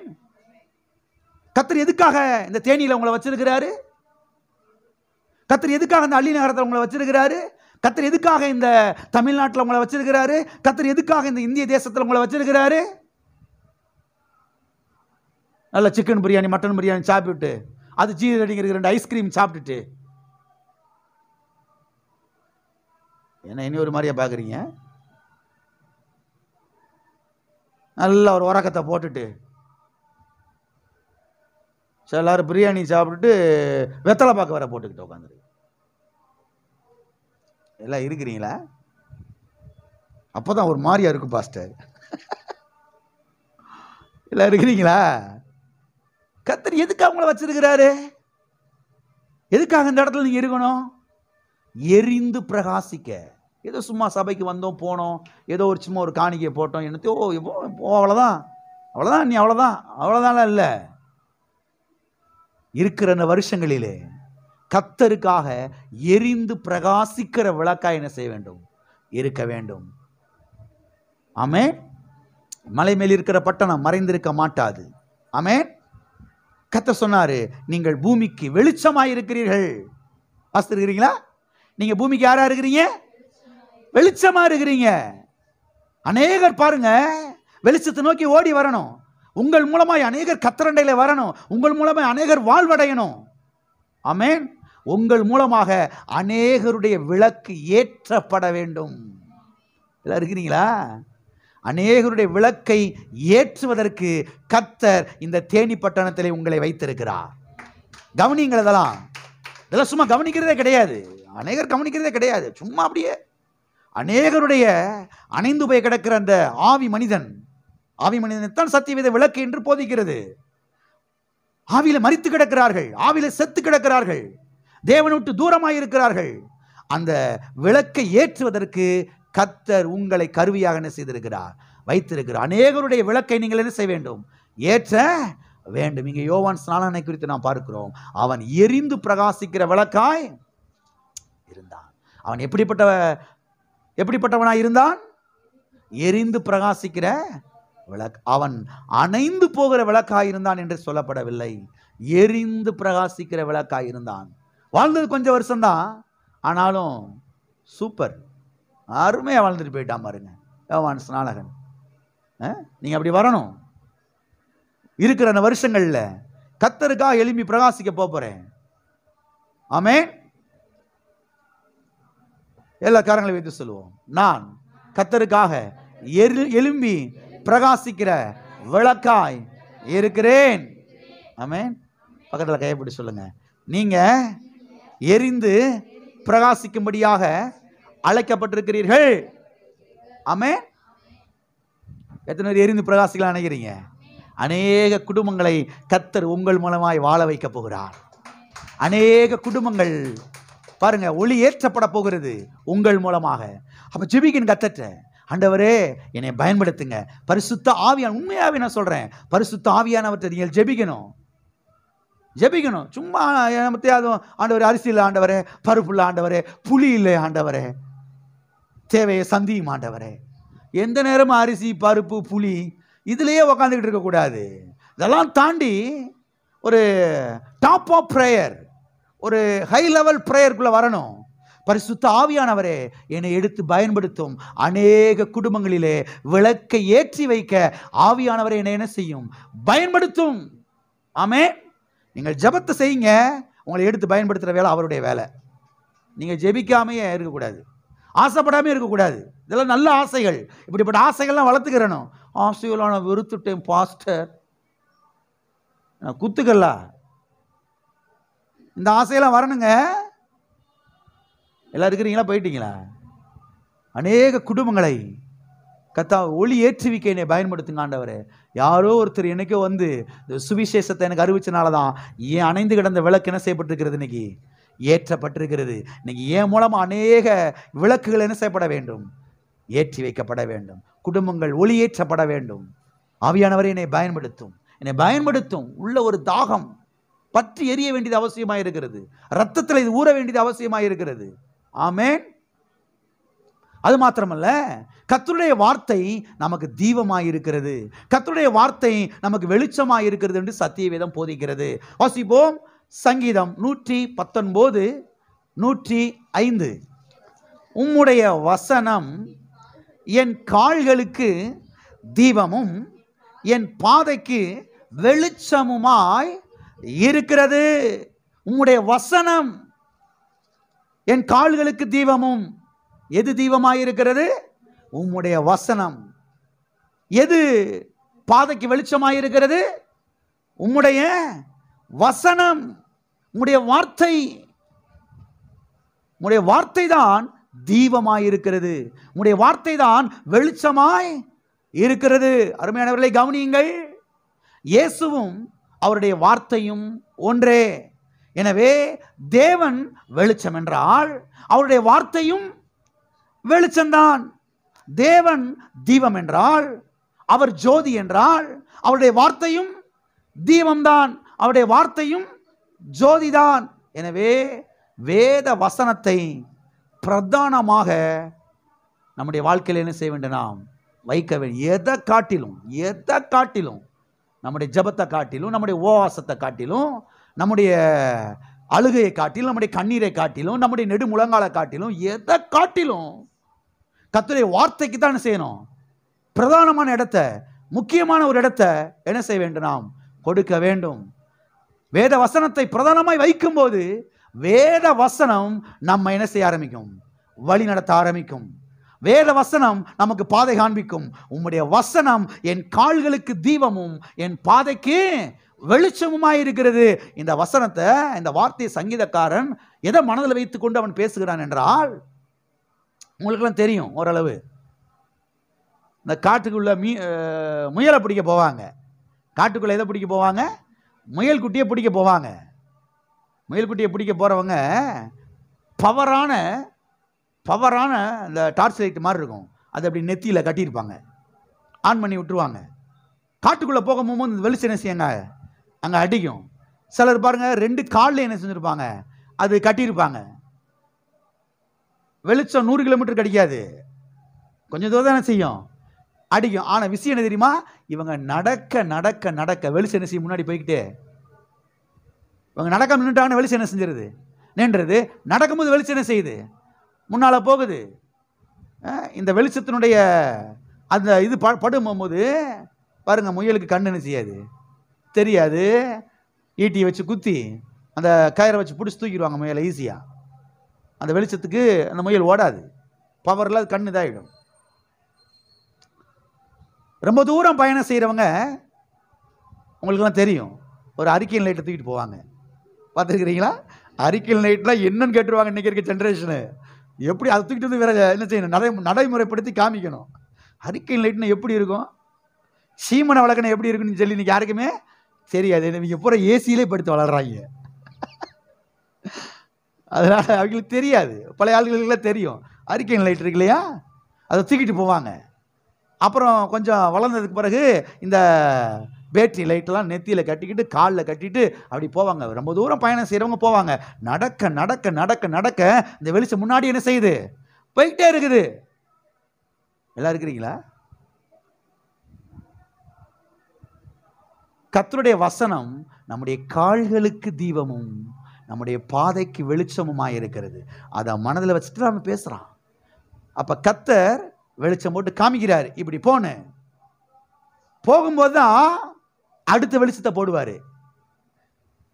கர்த்தர் எதுக்காக இந்த தேனியில உங்களை வச்சிருக்கிறாரு? கர்த்தர் எதுக்காக இந்த அள்ளி நகரத்தில் உங்களை வச்சிருக்கிறாரு? கர்த்தர் எதுக்காக இந்த தமிழ்நாட்டில் உங்களை வச்சிருக்கிறாரு? கர்த்தர் எதுக்காக இந்த இந்திய தேசத்தில் உங்களை வச்சிருக்கிறாரு? நல்ல சிக்கன் பிரியாணி, மட்டன் பிரியாணி சாப்பிட்டு, அது ஜீரடிங்கிற 2 ஐஸ்கிரீம் சாப்பிட்டுட்டு என்ன இனி ஒரு மாதிரியா பார்க்குறீங்க? நல்ல ஒரு உறக்கத்தை போட்டுட்டு எல்லாரும் பிரியாணி சாப்பிட்டுட்டு வெத்தலை பாக்கு வர போட்டுக்கிட்டு உட்காந்துரு எல்லாம் இருக்கிறீங்களா? அப்போதான் ஒரு மாதிரியா இருக்கும் பாஸ்டர். எல்லாம் இருக்கிறீங்களா? கர்த்தர் எதுக்கு அவங்கள வச்சிருக்கிறாரு? எதுக்காக இந்த இடத்துல நீங்க இருக்கணும்? எரிந்து பிரகாசிக்க. ஏதோ சும்மா சபைக்கு வந்தோம் போனோம், ஏதோ ஒரு சும்மா ஒரு காணிக்கை போட்டோம், என்னத்தையோ அவ்வளோதான் அவ்வளோதான் நீ அவ்வளோதான் இல்லை. இருக்கிற அந்த வருஷங்களிலே கர்த்தருக்காக எரிந்து பிரகாசிக்கிற விளக்காய் என்ன செய்ய வேண்டும்? இருக்க வேண்டும். ஆமென். மலை மேல் இருக்கிற பட்டணம் மறைந்திருக்க மாட்டாது. ஆமென். கர்த்தர் சொன்னாரு, நீங்கள் பூமிக்கு வெளிச்சமாய் இருக்கிறீர்கள். வாசித்திருக்கிறீங்களா? நீங்க பூமிக்கு யாரா இருக்கிறீங்க? வெளிச்சமா இருக்கிறீங்க. அநேகர் பாருங்க வெளிச்சத்தை நோக்கி ஓடி வரணும். உங்கள் மூலமாய் அநேகர் கர்த்தரண்டையில வரணும். உங்கள் மூலமாய் அநேகர் வாழ்வடையணும். ஆமென். உங்கள் மூலமாக அநேகருடைய விளக்கு ஏற்றப்பட வேண்டும். எல்லாம் இருக்கிறீங்களா? அநேகருடைய விளக்கை ஏற்றுவதற்கு கர்த்தர் இந்த தேனி பட்டணத்திலே உங்களை வைத்திருக்கிறார். கவனிங்கள். இதெல்லாம் சும்மா கவனிக்கிறதே கிடையாது. அநேகர் கவனிக்கிறதே கிடையாது. சும்மா அப்படியே அநேகருடைய அணைந்து போய் கிடக்கிற அந்த ஆவி மனிதனைத்தான் சத்தியவேத விளக்கு என்று போதிக்கிறது. ஆவியில மரித்து கிடக்கிறார்கள், ஆவியில செத்து கிடக்கிறார்கள், தேவனை விட்டு தூரமாய் இருக்கிறார்கள். அந்த விளக்கை ஏற்றுவதற்கு கர்த்தர் உங்களை கருவியாக என்ன செய்திருக்கிறார்? வைத்திருக்கிறார். அநேகருடைய விளக்கை நீங்கள் என்ன செய்ய வேண்டும்? ஏற்ற வேண்டும். இங்கே யோவான் ஸ்நானனை குறித்து நாம் பார்க்கிறோம். அவன் எரிந்து பிரகாசிக்கிற விளக்காய் இருந்தான். அவன் எப்படிப்பட்டவனாய் இருந்தான்? எரிந்து பிரகாசிக்கிற விளக்கு. அவன் அணைந்து போகிற விளக்காய் இருந்தான் என்று சொல்லப்படவில்லை. எரிந்து பிரகாசிக்கிற விளக்காய் இருந்தான். வாழ்ந்தது கொஞ்சம் வருஷம்தான், ஆனாலும் சூப்பர் அருமையா வாழ்ந்துட்டு போயிட்டான் பாருங்க யோவான் ஸ்நானகன். நீங்க அப்படி வரணும். இருக்கிற அந்த வருஷங்கள்ல கர்த்தருக்காக எழும்பி பிரகாசிக்க போறேன். ஆமென். எல்லா காரங்களை வைத்து சொல்லுவோம், நான் கர்த்தருக்காக எழும்பி பிரகாசிக்கிற விளக்காய் இருக்கிறேன். ஆமென். பக்கத்தில் கையப்பிடி சொல்லுங்க, நீங்க எரிந்து பிரகாசிக்கும்படியாக அழைக்கப்பட்டிருக்கிறீர்கள். ஆமென். எத்தனை பேர் எரிந்து பிரகாசிக்கலாம் நினைக்கிறீங்க? அநேக குடும்பங்களை கர்த்தர் உங்கள் மூலமாய் வாழ வைக்க போகிறார். அநேக குடும்பங்கள் பாருங்க ஒளி ஏற்றப்பட போகிறது உங்கள் மூலமாக. அப்ப ஜெபிக்கணும் கர்த்தர்ட்ட, ஆண்டவரே என்னை பயன்படுத்துங்க. பரிசுத்த ஆவியான, உண்மையாவே நான் சொல்றேன், பரிசுத்த ஆவியானவற்றை நீங்கள் ஜெபிக்கணும். சும்மா ஆண்டவரே அரிசி இல்லை ஆண்டவரே, பருப்பு இல்லை ஆண்டவரே, புளி இல்லை ஆண்டவரே, தேவையை சந்தியும் ஆண்டவரே. எந்த நேரமும் அரிசி பருப்பு புளி இதுலயே உக்காந்துக்கிட்டு இருக்கக்கூடாது. இதெல்லாம் தாண்டி ஒரு டாப் ஆஃப் ப்ரேயர், ஒரு ஹை லெவல் ப்ரேயருக்குள்ள வரணும். பரிசுத்த ஆவியானவரே என்னை எடுத்து பயன்படுத்தும். அநேக குடும்பங்களிலே விளக்கை ஏற்றி வைக்க ஆவியானவரே என்னை என்ன செய்யும்? பயன்படுத்தும். ஆமென். நீங்கள் ஜெபத்தை செய்யுங்க, உங்களை எடுத்து பயன்படுத்துகிற வேலை அவருடைய வேலை. நீங்கள் ஜெபிக்காமையே இருக்கக்கூடாது, ஆசைப்படாமே இருக்கக்கூடாது. இதெல்லாம் நல்ல ஆசைகள். இப்படிப்பட்ட ஆசைகள்லாம் வளர்த்துக்கிறணும். ஆசைகளாக நான் வெறுத்துட்டேன் பாஸ்டர், குத்துக்கல்லா, இந்த ஆசையெல்லாம் வரணுங்க. எல்லாம் இருக்கிறீங்களா? போயிட்டீங்களா? அநேக குடும்பங்களை கத்தா ஒளி ஏற்றுவிக்க என்னை பயன்படுத்துங்க ஆண்டவரே. யாரோ ஒருத்தர் என்னைக்கோ வந்து சுவிசேஷத்தை எனக்கு அறிவிச்சனால தான் ஏன் அணைந்து கிடந்த விளக்கு என்ன செய்யப்பட்டிருக்கிறது? இன்னைக்கு ஏற்றப்பட்டிருக்கிறது. இன்னைக்கு என் மூலமா அநேக விளக்குகள் என்ன செய்யப்பட வேண்டும்? ஏற்றி வைக்கப்பட வேண்டும். குடும்பங்கள் ஒளி ஏற்றப்பட வேண்டும். ஆவியானவரே என்னை பயன்படுத்தும். உள்ள ஒரு தாகம் பற்றி எரிய வேண்டியது அவசியமாக இருக்கிறது. ரத்தத்தில் இது ஊற வேண்டியது அவசியமாக இருக்கிறது. ஆமென். அது மாத்திரமல்ல, கர்த்தருடைய வார்த்தை நமக்கு தீபமாய் இருக்கிறது, கர்த்தருடைய வார்த்தை நமக்கு வெளிச்சமாய் இருக்கிறது என்று சத்தியவேதம் போதிக்கிறது. வாசிப்போம். சங்கீதம் 119 105. உம்முடைய வசனம் என் கால்களுக்கு தீபமும் என் பாதைக்கு வெளிச்சமுமாய் இருக்கிறது. உம்முடைய வசனம் என் கால்களுக்கு தீபமும். எது தீபமாய் இருக்கிறது? உம்முடைய வசனம். எது பாதைக்கு வெளிச்சமாய் இருக்கிறது? உம்முடைய வசனம், உம்முடைய வார்த்தை. உம்முடைய வார்த்தை தான் தீபமாய் இருக்கிறது. உம்முடைய வார்த்தை தான் வெளிச்சமாய் இருக்கிறது. அருமையானவர்களை கவனியுங்கள். இயேசுவும் அவருடைய வார்த்தையும் ஒன்றே. எனவே தேவன் வெளிச்சம் என்றால் அவருடைய வார்த்தையும் வெளிச்சம்தான். தேவன் தீபம் என்றால், அவர் ஜோதி என்றால், அவருடைய வார்த்தையும் தீபம்தான், அவருடைய வார்த்தையும் ஜோதிதான். எனவே வேத வசனத்தை பிரதானமாக நம்முடைய வாழ்க்கையில் என்ன செய்ய வேண்டும்? நாம் வைக்க வேண்டும். எதை காட்டிலும் நம்முடைய ஜெபத்தை காட்டிலும், நம்முடைய உபவாசத்தை காட்டிலும், நம்முடைய அழுகையை காட்டிலும், நம்முடைய கண்ணீரை காட்டிலும், நம்முடைய நெடுமுழங்காலை காட்டிலும், எதை காட்டிலும் கர்த்தருடைய வார்த்தைக்கு தான் என்ன செய்யணும்? பிரதானமான இடத்தை, முக்கியமான ஒரு இடத்தை என்ன செய்ய வேண்டும்? நாம் கொடுக்க வேண்டும். வேத வசனத்தை பிரதானமாய் வைக்கும்போது வேத வசனம் நம்ம என்ன செய்ய ஆரம்பிக்கும்? வழி நடத்த ஆரம்பிக்கும். வேத வசனம் நமக்கு பாதை காண்பிக்கும். உம்முடைய வசனம் என் கால்களுக்கு தீபமும் என் பாதைக்கு வெளிச்சமுமாய் இருக்கிறது. இந்த வசனத்தை, இந்த வார்த்தையை சங்கீதக்காரன் எதை மனதில் வைத்துக் கொண்டு அவன் பேசுகிறான் என்றால், உங்களுக்கெல்லாம் தெரியும் ஓரளவு. இந்த காட்டுக்குள்ள முயலை பிடிக்க போவாங்க. காட்டுக்குள்ள எதை பிடிக்க போவாங்க? முயல் குட்டியை பிடிக்க போவாங்க. முயல் குட்டியை பிடிக்க போறவங்க பவரான இந்த டார்ச் லைட் மாதிரி இருக்கும், அதை அப்படி நெத்தியில் கட்டியிருப்பாங்க, ஆன் பண்ணி விட்டுருவாங்க. காட்டுக்குள்ளே போகும்போது இந்த வெளிச்சம் என்ன செய்யுங்க? அங்கே அடிக்கும். சிலர் பாருங்க 2 காலில் என்ன செஞ்சுருப்பாங்க? அது கட்டியிருப்பாங்க. வெளிச்சம் 100 கிலோமீட்டருக்கு அடிக்காது, கொஞ்சம் தூரம் தான் செய்யும், அடிக்கும். ஆனால் விஷயம் என்ன தெரியுமா? இவங்க நடக்க வெளிச்சம் என்ன செய்யும்? முன்னாடி போய்கிட்டே. இவங்க நடக்க நின்றுட்டாங்கன்னு வெளிச்சம் என்ன செஞ்சிருது? நின்றது. நடக்கும்போது வெளிச்சம் என்ன செய்யுது? முன்னால் போகுது. இந்த வெளிச்சத்தினுடைய அந்த இது படும்போது பாருங்க, முயலுக்கு கண்ணு என்ன செய்யாது? தெரியாது. ஈட்டியை வச்சு குத்தி அந்த கயிறை வச்சு பிடிச்சி தூக்கிடுவாங்க முயலை ஈஸியாக. அந்த வெளிச்சத்துக்கு அந்த முயல் ஓடாது, பவரில் கண் இதாகிடும். ரொம்ப தூரம் பயணம் செய்கிறவங்க உங்களுக்கெல்லாம் தெரியும், ஒரு அரிக்கன் லைட்டை தூக்கிட்டு போவாங்க. பார்த்துருக்கிறீங்களா? அரிக்கன் லைட்லாம் என்னன்னு கேட்டுருவாங்க. இன்றைக்கி இருக்க ஜென்ரேஷனு எப்படி அதை தூக்கிட்டு வந்து வேற என்ன செய்யணும்? நடைமுறைப்படுத்தி காமிக்கணும். அரிக்கன் லைட்னா எப்படி இருக்கும், சீமனை வளர்க்கணும் எப்படி இருக்குன்னு சொல்லி இன்னைக்கு யாருக்குமே தெரியாது. இவங்க பூரா ஏசியிலே படுத்து வளர்றாங்க. அதனால் அவங்களுக்கு தெரியாது. பழைய ஆளுகளுக்கெல்லாம் தெரியும். அரிக்கன் லைட் இருக்கு இல்லையா, அதை தூக்கிட்டு போவாங்க. அப்புறம் கொஞ்சம் வளர்ந்ததுக்கு பிறகு இந்த பேட்டரி லைட்டெல்லாம் நெத்தியில் கட்டிக்கிட்டு காலில் கட்டிட்டு அப்படி போவாங்க. ரொம்ப தூரம் பயணம் செய்கிறவங்க போவாங்க. நடக்க இந்த வெளிச்சம் முன்னாடி என்ன செய்யுது? போய்கிட்டே இருக்குது. எல்லாம் இருக்கிறீங்களா? கர்த்தருடைய வசனம் நம்முடைய கால்களுக்கு தீபமும் நம்முடைய பாதைக்கு வெளிச்சமுமாய் இருக்கிறது. அதை மனதில் வச்சுட்டு நம்ம பேசுகிறான். அப்போ கர்த்தர் வெளிச்சம் போட்டு காமிக்கிறார், இப்படி போகும்போது தான் அடுத்த வெளிச்சத்தை போடுவார்,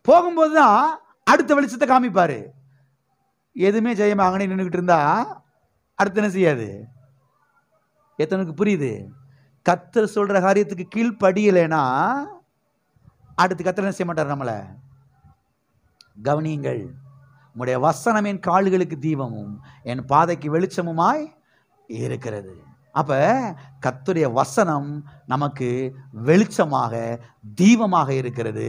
போகும்போது தான் அடுத்த வெளிச்சத்தை காமிப்பார். எதுவுமே ஜெயமா அங்கனே நின்றுக்கிட்டு இருந்தா அடுத்து என்ன செய்யாது? எத்தனைக்கு புரியுது? கர்த்தர் சொல்ற காரியத்துக்கு கீழ்ப்படியலைன்னா அடுத்து கர்த்தர் என்ன செய்ய மாட்டார் நம்மளை. கவனியுங்கள், உம்முடைய வசனம் என் கால்களுக்கு தீபமும் என் பாதைக்கு வெளிச்சமுமாய் இருக்கிறது. அப்ப கர்த்தருடைய வசனம் நமக்கு வெளிச்சமாக தீபமாக இருக்கிறது.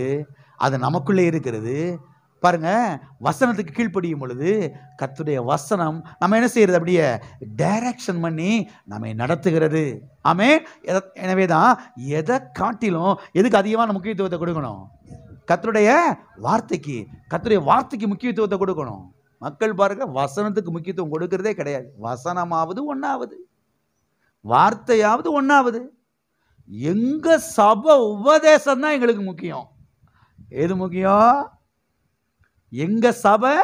அது நமக்குள்ளே இருக்கிறது. பாருங்க, வசனத்துக்கு கீழ்ப்படியும் பொழுது கர்த்தருடைய வசனம் நம்ம என்ன செய்யறது? அப்படியே டைரக்ஷன் பண்ணி நம்மை நடத்துகிறது. ஆமென். எனவே தான் எதை காட்டிலும் எதுக்கு அதிகமான முக்கியத்துவத்தை கொடுக்கணும்? கர்த்தருடைய வார்த்தைக்கு முக்கியத்துவத்தை கொடுக்கணும். மக்கள் பாருங்க, வசனத்துக்கு முக்கியத்துவம் கொடுக்கிறதே கிடையாது. வசனமாவது ஒன்னாவது, வார்த்தையாவது ஒன்னாவது. எங்க சபை உபதேசம் தான் எங்களுக்கு முக்கியம். எது முக்கியம்? எங்க சபை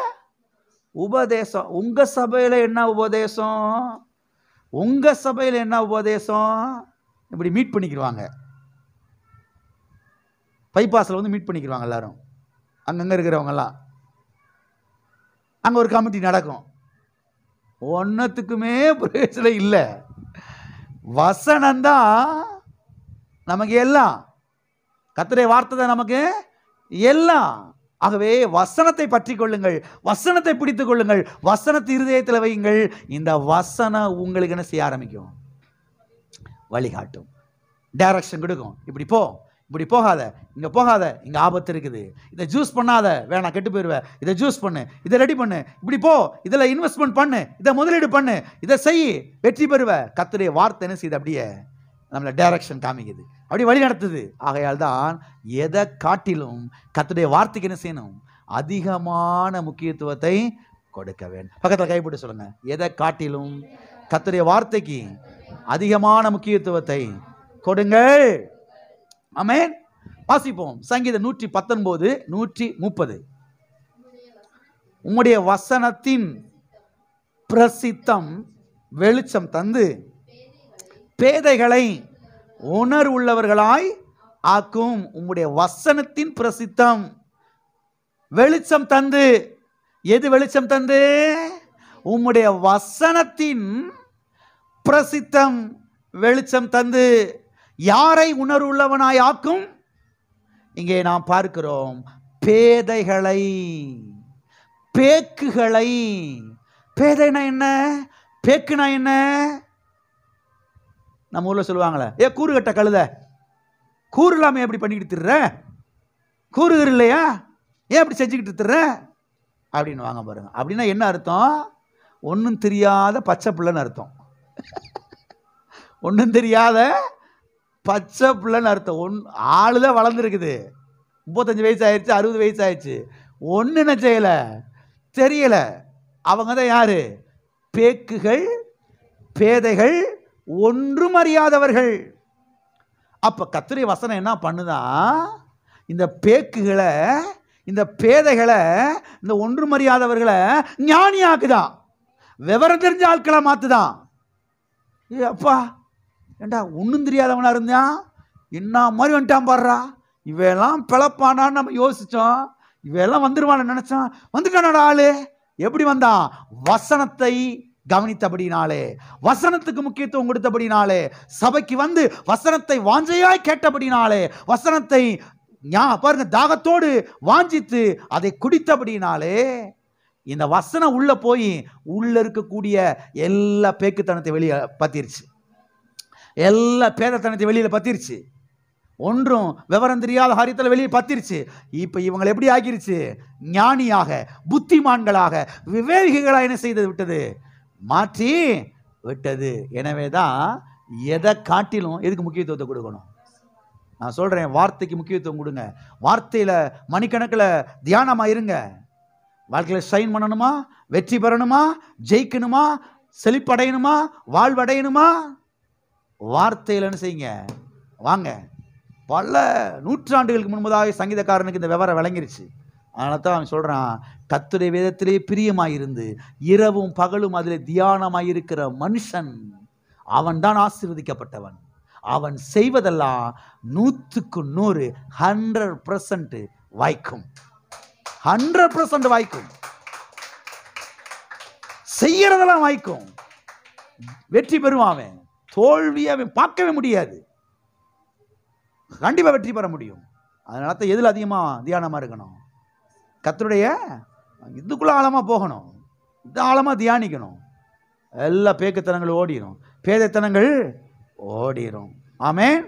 உபதேசம். உங்க சபையில என்ன உபதேசம்? உங்க சபையில என்ன உபதேசம்? இப்படி மீட் பண்ணிக்கிறாங்க. பைபாஸில் வந்து மீட் பண்ணிக்கிறாங்க எல்லாரும், அங்கங்க இருக்கிறவங்கெல்லாம். அங்கே ஒரு கமிட்டி நடக்கும். ஒன்னத்துக்குமே பிரயோஜனம் இல்லை. வசனம்தான் நமக்கு எல்லாம். கர்த்தருடைய வார்த்தை தான் நமக்கு எல்லாம். ஆகவே வசனத்தை பற்றி கொள்ளுங்கள், வசனத்தை பிடித்துக் கொள்ளுங்கள், வசனத்தை இருதயத்தில் வையுங்கள். இந்த வசனம் உங்களுக்கு என்ன செய்ய ஆரம்பிக்கும்? வழிகாட்டும், டைரக்ஷன் கொடுக்கும். இப்படி போ, இப்படி போகாத, இங்கே போகாத, இங்கே ஆபத்து இருக்குது, இதை ஜூஸ் பண்ணாத, வேணாம் கெட்டு போயிடுவேன், இதை ஜூஸ் பண்ணு, இதை ரெடி பண்ணு, இப்படி போ, இதில் இன்வெஸ்ட்மெண்ட் பண்ணு, இதை முதலீடு பண்ணு, இதை செய், வெற்றி பெறுவ. கர்த்தருடைய வார்த்தை என்ன செய்யுது? அப்படியே நம்மளை டைரக்ஷன் காமிக்குது, அப்படி வழி நடத்துது. ஆகையால் தான் எதை காட்டிலும் கர்த்தருடைய வார்த்தைக்கு என்ன செய்யணும்? அதிகமான முக்கியத்துவத்தை கொடுக்க வேண்டும். பக்கத்தில் கைப்பட்டு சொல்லுங்க, எதை காட்டிலும் கர்த்தருடைய வார்த்தைக்கு அதிகமான முக்கியத்துவத்தை கொடுங்கள். ஆமென். வாசிப்போம். சங்கீதம் 119 130. உம்முடைய வசனத்தின் பிரசித்தம் வெளிச்சம் தந்து பேதைகளை உணர்வுள்ளவர்களாய் ஆக்கும். உம்முடைய வசனத்தின் பிரசித்தம் வெளிச்சம் தந்து. எது வெளிச்சம் தந்து? உம்முடைய வசனத்தின் பிரசித்தம் வெளிச்சம் தந்து யாரை உணர்வுள்ளவனாய் ஆக்கும்? இங்கே நாம் பார்க்கிறோம், பேதைகளை, பேக்குகளை. பேதைனா என்ன? பேக்குனா என்ன? நம்ம ஊர்ல சொல்லுவாங்களே, ஏ கூறு கட்ட கழுத, கூறு இல்லாம எப்படி பண்ணிக்கிட்டு திர்ற, கூறு இல்லையா, ஏன் அப்படி செஞ்சுக்கிட்டு திர்ற அப்படின்னு வாங்க பாருங்க. அப்படின்னா என்ன அர்த்தம்? ஒன்றும் தெரியாத பச்சை பிள்ளைன்னு அர்த்தம். ஒன்றும் தெரியாத பச்சை பிள்ளைன்னு அர்த்தம். ஆளுதான் வளர்ந்துருக்குது, 35 வயசு ஆயிடுச்சு, 60 வயசு ஆயிடுச்சு, ஒன்று என்ன செய்யலை, தெரியலை. அவங்க தான் யாரு? பேக்குகள், பேதைகள், ஒன்றும் அறியாதவர்கள். அப்போ கர்த்தருடைய வசனம் என்ன பண்ணுதான்? இந்த பேக்குகளை, இந்த பேதைகளை, இந்த ஒன்றும் அறியாதவர்களை ஞானியாக்குதான், விவரம் தெரிஞ்ச ஆட்களை மாற்றுதான். ஏ அப்பா, ஏண்டா ஒன்றும் தெரியாதவனா இருந்தான், என்ன மாதிரி வந்துட்டான் பாடுறா, இவையெல்லாம் பிளப்பானான்னு நம்ம யோசித்தோம், இவையெல்லாம் வந்துடுவான்னு நினச்சோம், வந்துட்டானோட ஆளு. எப்படி வந்தான்? வசனத்தை கவனித்தபடினாலே, வசனத்துக்கு முக்கியத்துவம் கொடுத்தபடினாலே, சபைக்கு வந்து வசனத்தை வாஞ்சையாய் கேட்டபடினாலே, வசனத்தை பாருங்க தாகத்தோடு வாஞ்சித்து அதை குடித்தபடினாலே, இந்த வசனம் உள்ள போய் உள்ள இருக்கக்கூடிய எல்லா பேக்குத்தனத்தை வெளியே பத்திருச்சு, எல்லா பேதத்தனத்தை வெளியில் பத்திருச்சு, ஒன்றும் விவரம் தெரியாத காரியத்தில் வெளியே பத்திருச்சு. இப்போ இவங்களை எப்படி ஆக்கிருச்சு? ஞானியாக, புத்திமான்களாக, விவேகிகளாக என்ன செய்து விட்டது? மாற்றி விட்டது. எனவே தான் எதை காட்டிலும் எதுக்கு முக்கியத்துவத்தை கொடுக்கணும்? நான் சொல்கிறேன், வார்த்தைக்கு முக்கியத்துவம் கொடுங்க. வார்த்தையில் மணிக்கணக்கில் தியானமாக இருங்க. வாழ்க்கையில் ஷைன் பண்ணணுமா, வெற்றி பெறணுமா, ஜெயிக்கணுமா, செழிப்படையணுமா, வாழ்வடையணுமா, வார்த்தையில் என்ன செய்யுங்க, வாங்க. பல நூற்றாண்டுகளுக்கு முன்பதாக சங்கீதக்காரனுக்கு இந்த விவரம் விளங்கிருச்சு. அதனால தான் அவன் சொல்கிறான், கர்த்தருடைய வேதத்திலே பிரியமாயிருந்து இரவும் பகலும் அதில் தியானமாயிருக்கிற மனுஷன் அவன் தான் ஆசீர்வதிக்கப்பட்டவன். அவன் செய்வதெல்லாம் 100க்கு 100 100% வாய்க்கும். 100% வாய்க்கும். செய்யறதெல்லாம் வாய்க்கும். வெற்றி பெறுவான். தோல்வியை அவன் பார்க்கவே முடியாது. கண்டிப்பாக வெற்றி பெற முடியும். அதனால தான் எதில் அதிகமாக தியானமாக இருக்கணும்? கர்த்தருடைய இதுக்குள்ள ஆழமாக போகணும், இது ஆழமாக தியானிக்கணும். எல்லா பேக்குத்தனங்கள் ஓடிடும், பேதைத்தனங்கள் ஓடிடும். ஆமென்.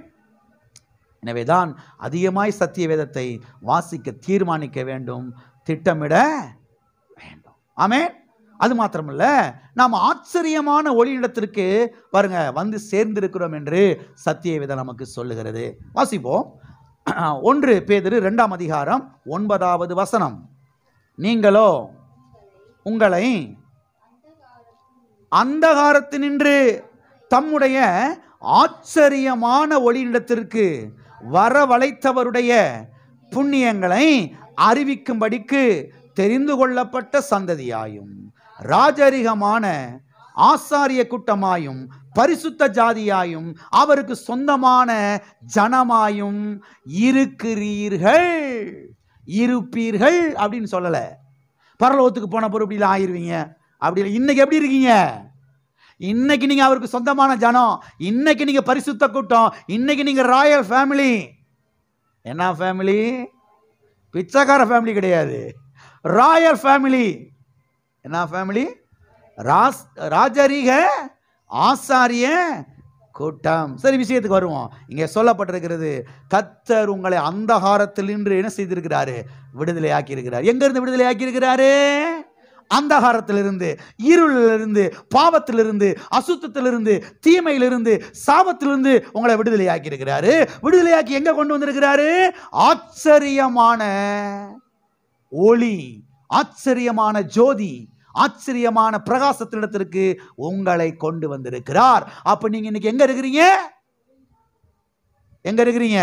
எனவே தான் அதிகமாய் சத்திய வேதத்தை வாசிக்க தீர்மானிக்க வேண்டும், திட்டமிட வேண்டும். ஆமென். அது மாத்திரமல்ல, நாம் ஆச்சரியமான ஒளியிடத்திற்கு பாருங்க வந்து சேர்ந்திருக்கிறோம் என்று சத்திய வேதம் நமக்கு சொல்லுகிறது. வாசிப்போம். 1 பேதுரு 2ஆம் அதிகாரம் 9வது வசனம். நீங்களோ உங்களை அந்தகாரத்தினின்று தம்முடைய ஆச்சரியமான ஒளியிடத்திற்கு வரவழைத்தவருடைய புண்ணியங்களை அறிவிக்கும்படிக்கு தெரிந்து கொள்ளப்பட்ட சந்ததியாயும் ராஜரிகமான ஆசாரிய கூட்டமாயும் பரிசுத்த ஜாதியாயும் அவருக்கு சொந்தமான ஜனமாயும் இருக்கிறீர்கள். இருப்பீர்கள் அப்படின்னு சொல்லலை. பரலோகத்துக்கு போன பொருள் இப்படி ஆயிருவீங்க அப்படி இல்லை. இன்னைக்கு எப்படி இருக்கீங்க? இன்னைக்கு நீங்க அவருக்கு சொந்தமான ஜனம், இன்னைக்கு நீங்க பரிசுத்த கூட்டம், இன்னைக்கு நீங்க ராயல் ஃபேமிலி. என்ன ஃபேமிலி? பிச்சைக்கார ஃபேமிலி கிடையாது, ராயல் ஃபேமிலி. என்ன ஃபேமிலி? ராஜரீக ஆசாரிய கூட்டம். சரி, விஷயத்துக்கு வருவோம். இங்கே சொல்லப்பட்டிருக்கிறது, கர்த்தர் உங்களை அந்தகாரத்தில் நின்று என்ன செய்திருக்கிறாரு? விடுதலை ஆக்கி இருக்கிறார். எங்கிருந்து விடுதலை ஆக்கி இருக்கிறாரு? அந்தகாரத்திலிருந்து, இருளிலிருந்து, பாவத்திலிருந்து, அசுத்தத்திலிருந்து, தீமையிலிருந்து, சாபத்திலிருந்து உங்களை விடுதலை ஆக்கி இருக்கிறாரு. விடுதலையாக்கி எங்க கொண்டு வந்திருக்கிறாரு? ஆச்சரியமான ஒளி, ஆச்சரியமான ஜோதி, ஆச்சரியமான பிரகாசத்திடத்திற்கு உங்களை கொண்டு வந்திருக்கிறார். அப்ப நீங்க இன்னைக்கு எங்க இருக்கிறீங்க? எங்க இருக்கிறீங்க?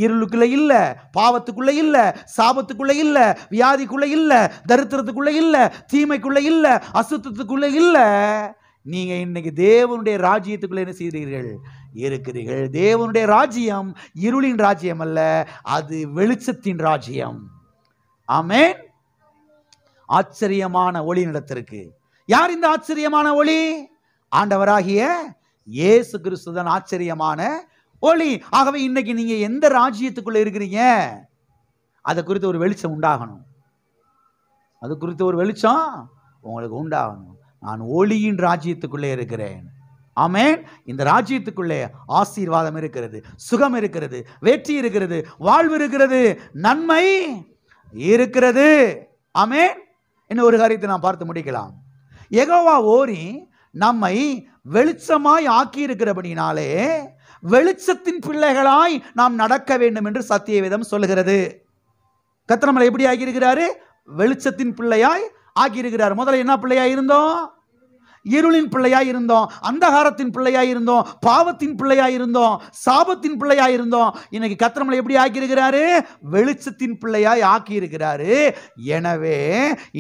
இருளுக்குள்ள இல்ல, பாவத்துக்குள்ள இல்ல, சாபத்துக்குள்ள இல்ல, வியாதிக்குள்ள இல்ல, தரித்திரத்துக்குள்ள இல்ல, தீமைக்குள்ள இல்ல, அசுத்தத்துக்குள்ள இல்ல. நீங்க இன்னைக்கு தேவனுடைய ராஜ்யத்துக்குள்ள என்ன செய்கிறீர்கள்? இருக்கிறீர்கள். தேவனுடைய ராஜ்யம் இருளின் ராஜ்யம் அல்ல, அது வெளிச்சத்தின் ராஜ்யம். ஆமென். ஆச்சரியமான ஒளி நடத்திருக்கு. யார் இந்த ஆச்சரியமான ஒளி? ஆண்டவராகிய இயேசு கிறிஸ்து தான் ஆச்சரியமான ஒளி. ஆகவே இன்னைக்கு நீங்க எந்த ராஜ்யத்துக்குள்ள இருக்கிறீங்க? அது குறித்து ஒரு வெளிச்சம் உண்டாகணும். அது குறித்து ஒரு வெளிச்சம் உங்களுக்கு உண்டாகணும். நான் ஒளியின் ராஜ்யத்துக்குள்ளே இருக்கிறேன். ஆமென். இந்த ராஜ்யத்துக்குள்ளே ஆசீர்வாதம் இருக்கிறது, சுகம் இருக்கிறது, வெற்றி இருக்கிறது, வாழ்வு இருக்கிறது, நன்மை இருக்கிறது. ஆமென். இன்னும் ஒரு காரியத்தை நாம் பார்த்து முடிக்கலாம். யெகோவா ஓரி நம்மை வெளிச்சமாய் ஆக்கி இருக்கிறபடினாலே வெளிச்சத்தின் பிள்ளைகளாய் நாம் நடக்க வேண்டும் என்று சத்தியவேதம் சொல்லுகிறது. கர்த்தர் நம்மளை எப்படி ஆக்கியிருக்கிறாரு? வெளிச்சத்தின் பிள்ளையாய் ஆக்கியிருக்கிறார். முதல்ல என்ன பிள்ளையாய் இருந்தோம்? இருளின் பிள்ளையாய் இருந்தோம், அந்தகாரத்தின் பிள்ளையாய் இருந்தோம், பாவத்தின் பிள்ளையாய் இருந்தோம், சாபத்தின் பிள்ளையாய் இருந்தோம். இன்னைக்கு கர்த்தர் நம்மளை எப்படி ஆக்கியிருக்கிறாரு? வெளிச்சத்தின் பிள்ளையாய் ஆக்கியிருக்கிறாரு. எனவே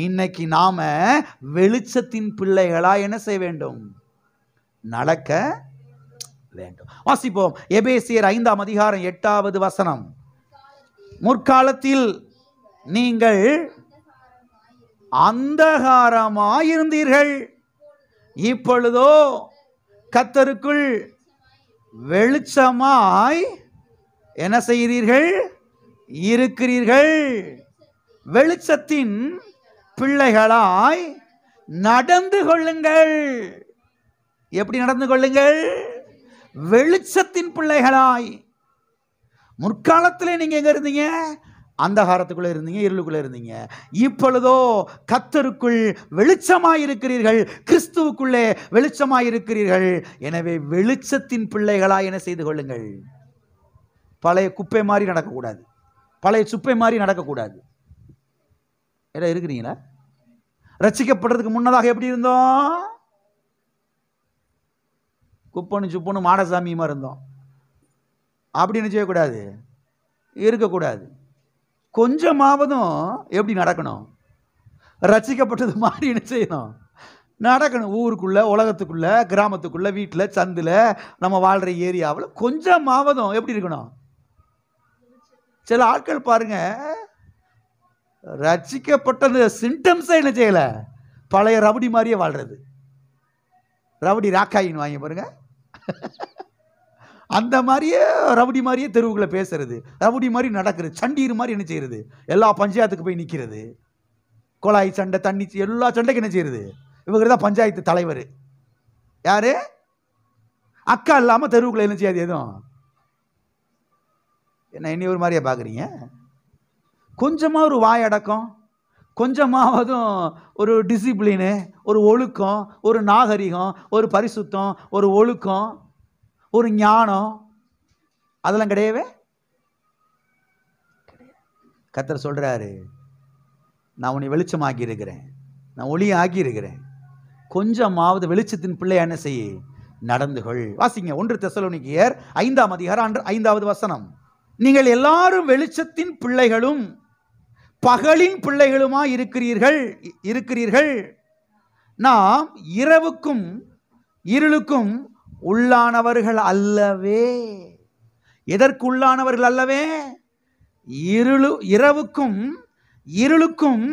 இன்னைக்கு நாம வெளிச்சத்தின் பிள்ளைகளாய் என்ன செய்ய வேண்டும்? நடக்க வேண்டும். வாசிப்போம். எபேசியர் 5ஆம் அதிகாரம் 8வது வசனம். முற்காலத்தில் நீங்கள் அந்தகாரமாயிருந்தீர்கள், இப்பொழுதோ கர்த்தருக்குள் வெளிச்சமாய் என்ன செய்கிறீர்கள்? இருக்கிறீர்கள். வெளிச்சத்தின் பிள்ளைகளாய் நடந்து கொள்ளுங்கள். எப்படி நடந்து கொள்ளுங்கள்? வெளிச்சத்தின் பிள்ளைகளாய். முற்காலத்தில் நீங்க எங்க இருந்தீங்க? அந்தகாரத்துக்குள்ள இருந்தீங்க, இருளுக்குள்ள இருந்தீங்க. இப்பொழுதோ கர்த்தருக்குள் வெளிச்சமாய் இருக்கிறீர்கள், கிறிஸ்துவுக்குள்ளே வெளிச்சமாய் இருக்கிறீர்கள். எனவே வெளிச்சத்தின் பிள்ளைகளாய் என்ன செய்து கொள்ளுங்கள்? பழைய குப்பை மாதிரி நடக்கக்கூடாது, பழைய சுப்பை மாதிரி நடக்கக்கூடாது. ஏதா இருக்கிறீங்களா? ரட்சிக்கப்படுறதுக்கு முன்னதாக எப்படி இருந்தோம்? குப்பனு சுப்பனு மாடசாமியுமா இருந்தோம். அப்படின்னு செய்யக்கூடாது, இருக்கக்கூடாது. கொஞ்சமாவதும் எப்படி நடக்கணும்? ரட்சிக்கப்பட்டது மாதிரி என்ன செய்யணும்? நடக்கணும். ஊருக்குள்ள, உலகத்துக்குள்ள, கிராமத்துக்குள்ள, வீட்டில், சந்தில், நம்ம வாழ்கிற ஏரியாவில் கொஞ்சமாவதும் எப்படி இருக்கணும்? சில ஆட்கள் பாருங்க, ரட்சிக்கப்பட்டது சிம்டம்ஸை என்ன செய்யலை, பழைய ரவுடி மாதிரியே வாழ்றது. ரவுடி ராக்காயின்னு வாங்கி பாருங்க, அந்த மாதிரியே ரவுடி மாதிரியே தெருவுக்குள்ள பேசுறது, ரவுடி மாதிரி நடக்கிறது, சண்டீர் மாதிரி என்ன செய்யறது, எல்லா பஞ்சாயத்துக்கு போய் நிற்கிறது, குழாய் சண்டை, தண்ணி, எல்லா சண்டைக்கு என்ன செய்யறது, இவங்க தான் பஞ்சாயத்து தலைவர். யாரு? அக்கா இல்லாம தெருவுக்குள்ள என்ன செய்யாது எதுவும். என்ன இனி ஒரு மாதிரியா பாக்குறீங்க? கொஞ்சமா ஒரு வாயடக்கம், கொஞ்சமாவதும் ஒரு டிசிப்ளினு, ஒரு ஒழுக்கம், ஒரு நாகரிகம், ஒரு பரிசுத்தம், ஒரு ஒழுக்கம், ஒரு ஞானம், அதெல்லாம் கிடையவே. கர்த்தர் சொல்றாரு, நான் உன்னை வெளிச்சமாக்கி இருக்கிறேன், நான் ஒளியை ஆக்கி இருக்கிறேன், கொஞ்சமாவது வெளிச்சத்தின் பிள்ளை என்ன செய்ய, நடந்து கொள். வாசிங்க 1 தெசலோனிக்கேயர் 5ஆம் அதிகாரம் 5வது வசனம். நீங்கள் எல்லாரும் வெளிச்சத்தின் பிள்ளைகளும் பகலின் பிள்ளைகளுமாய் இருக்கிறீர்கள். நாம் இரவுக்கும் இருளுக்கும் உள்ளானவர்கள் அல்லவே. எதற்கு உள்ளானவர்கள் அல்லவே? இரவுக்கும் இருளுக்கும்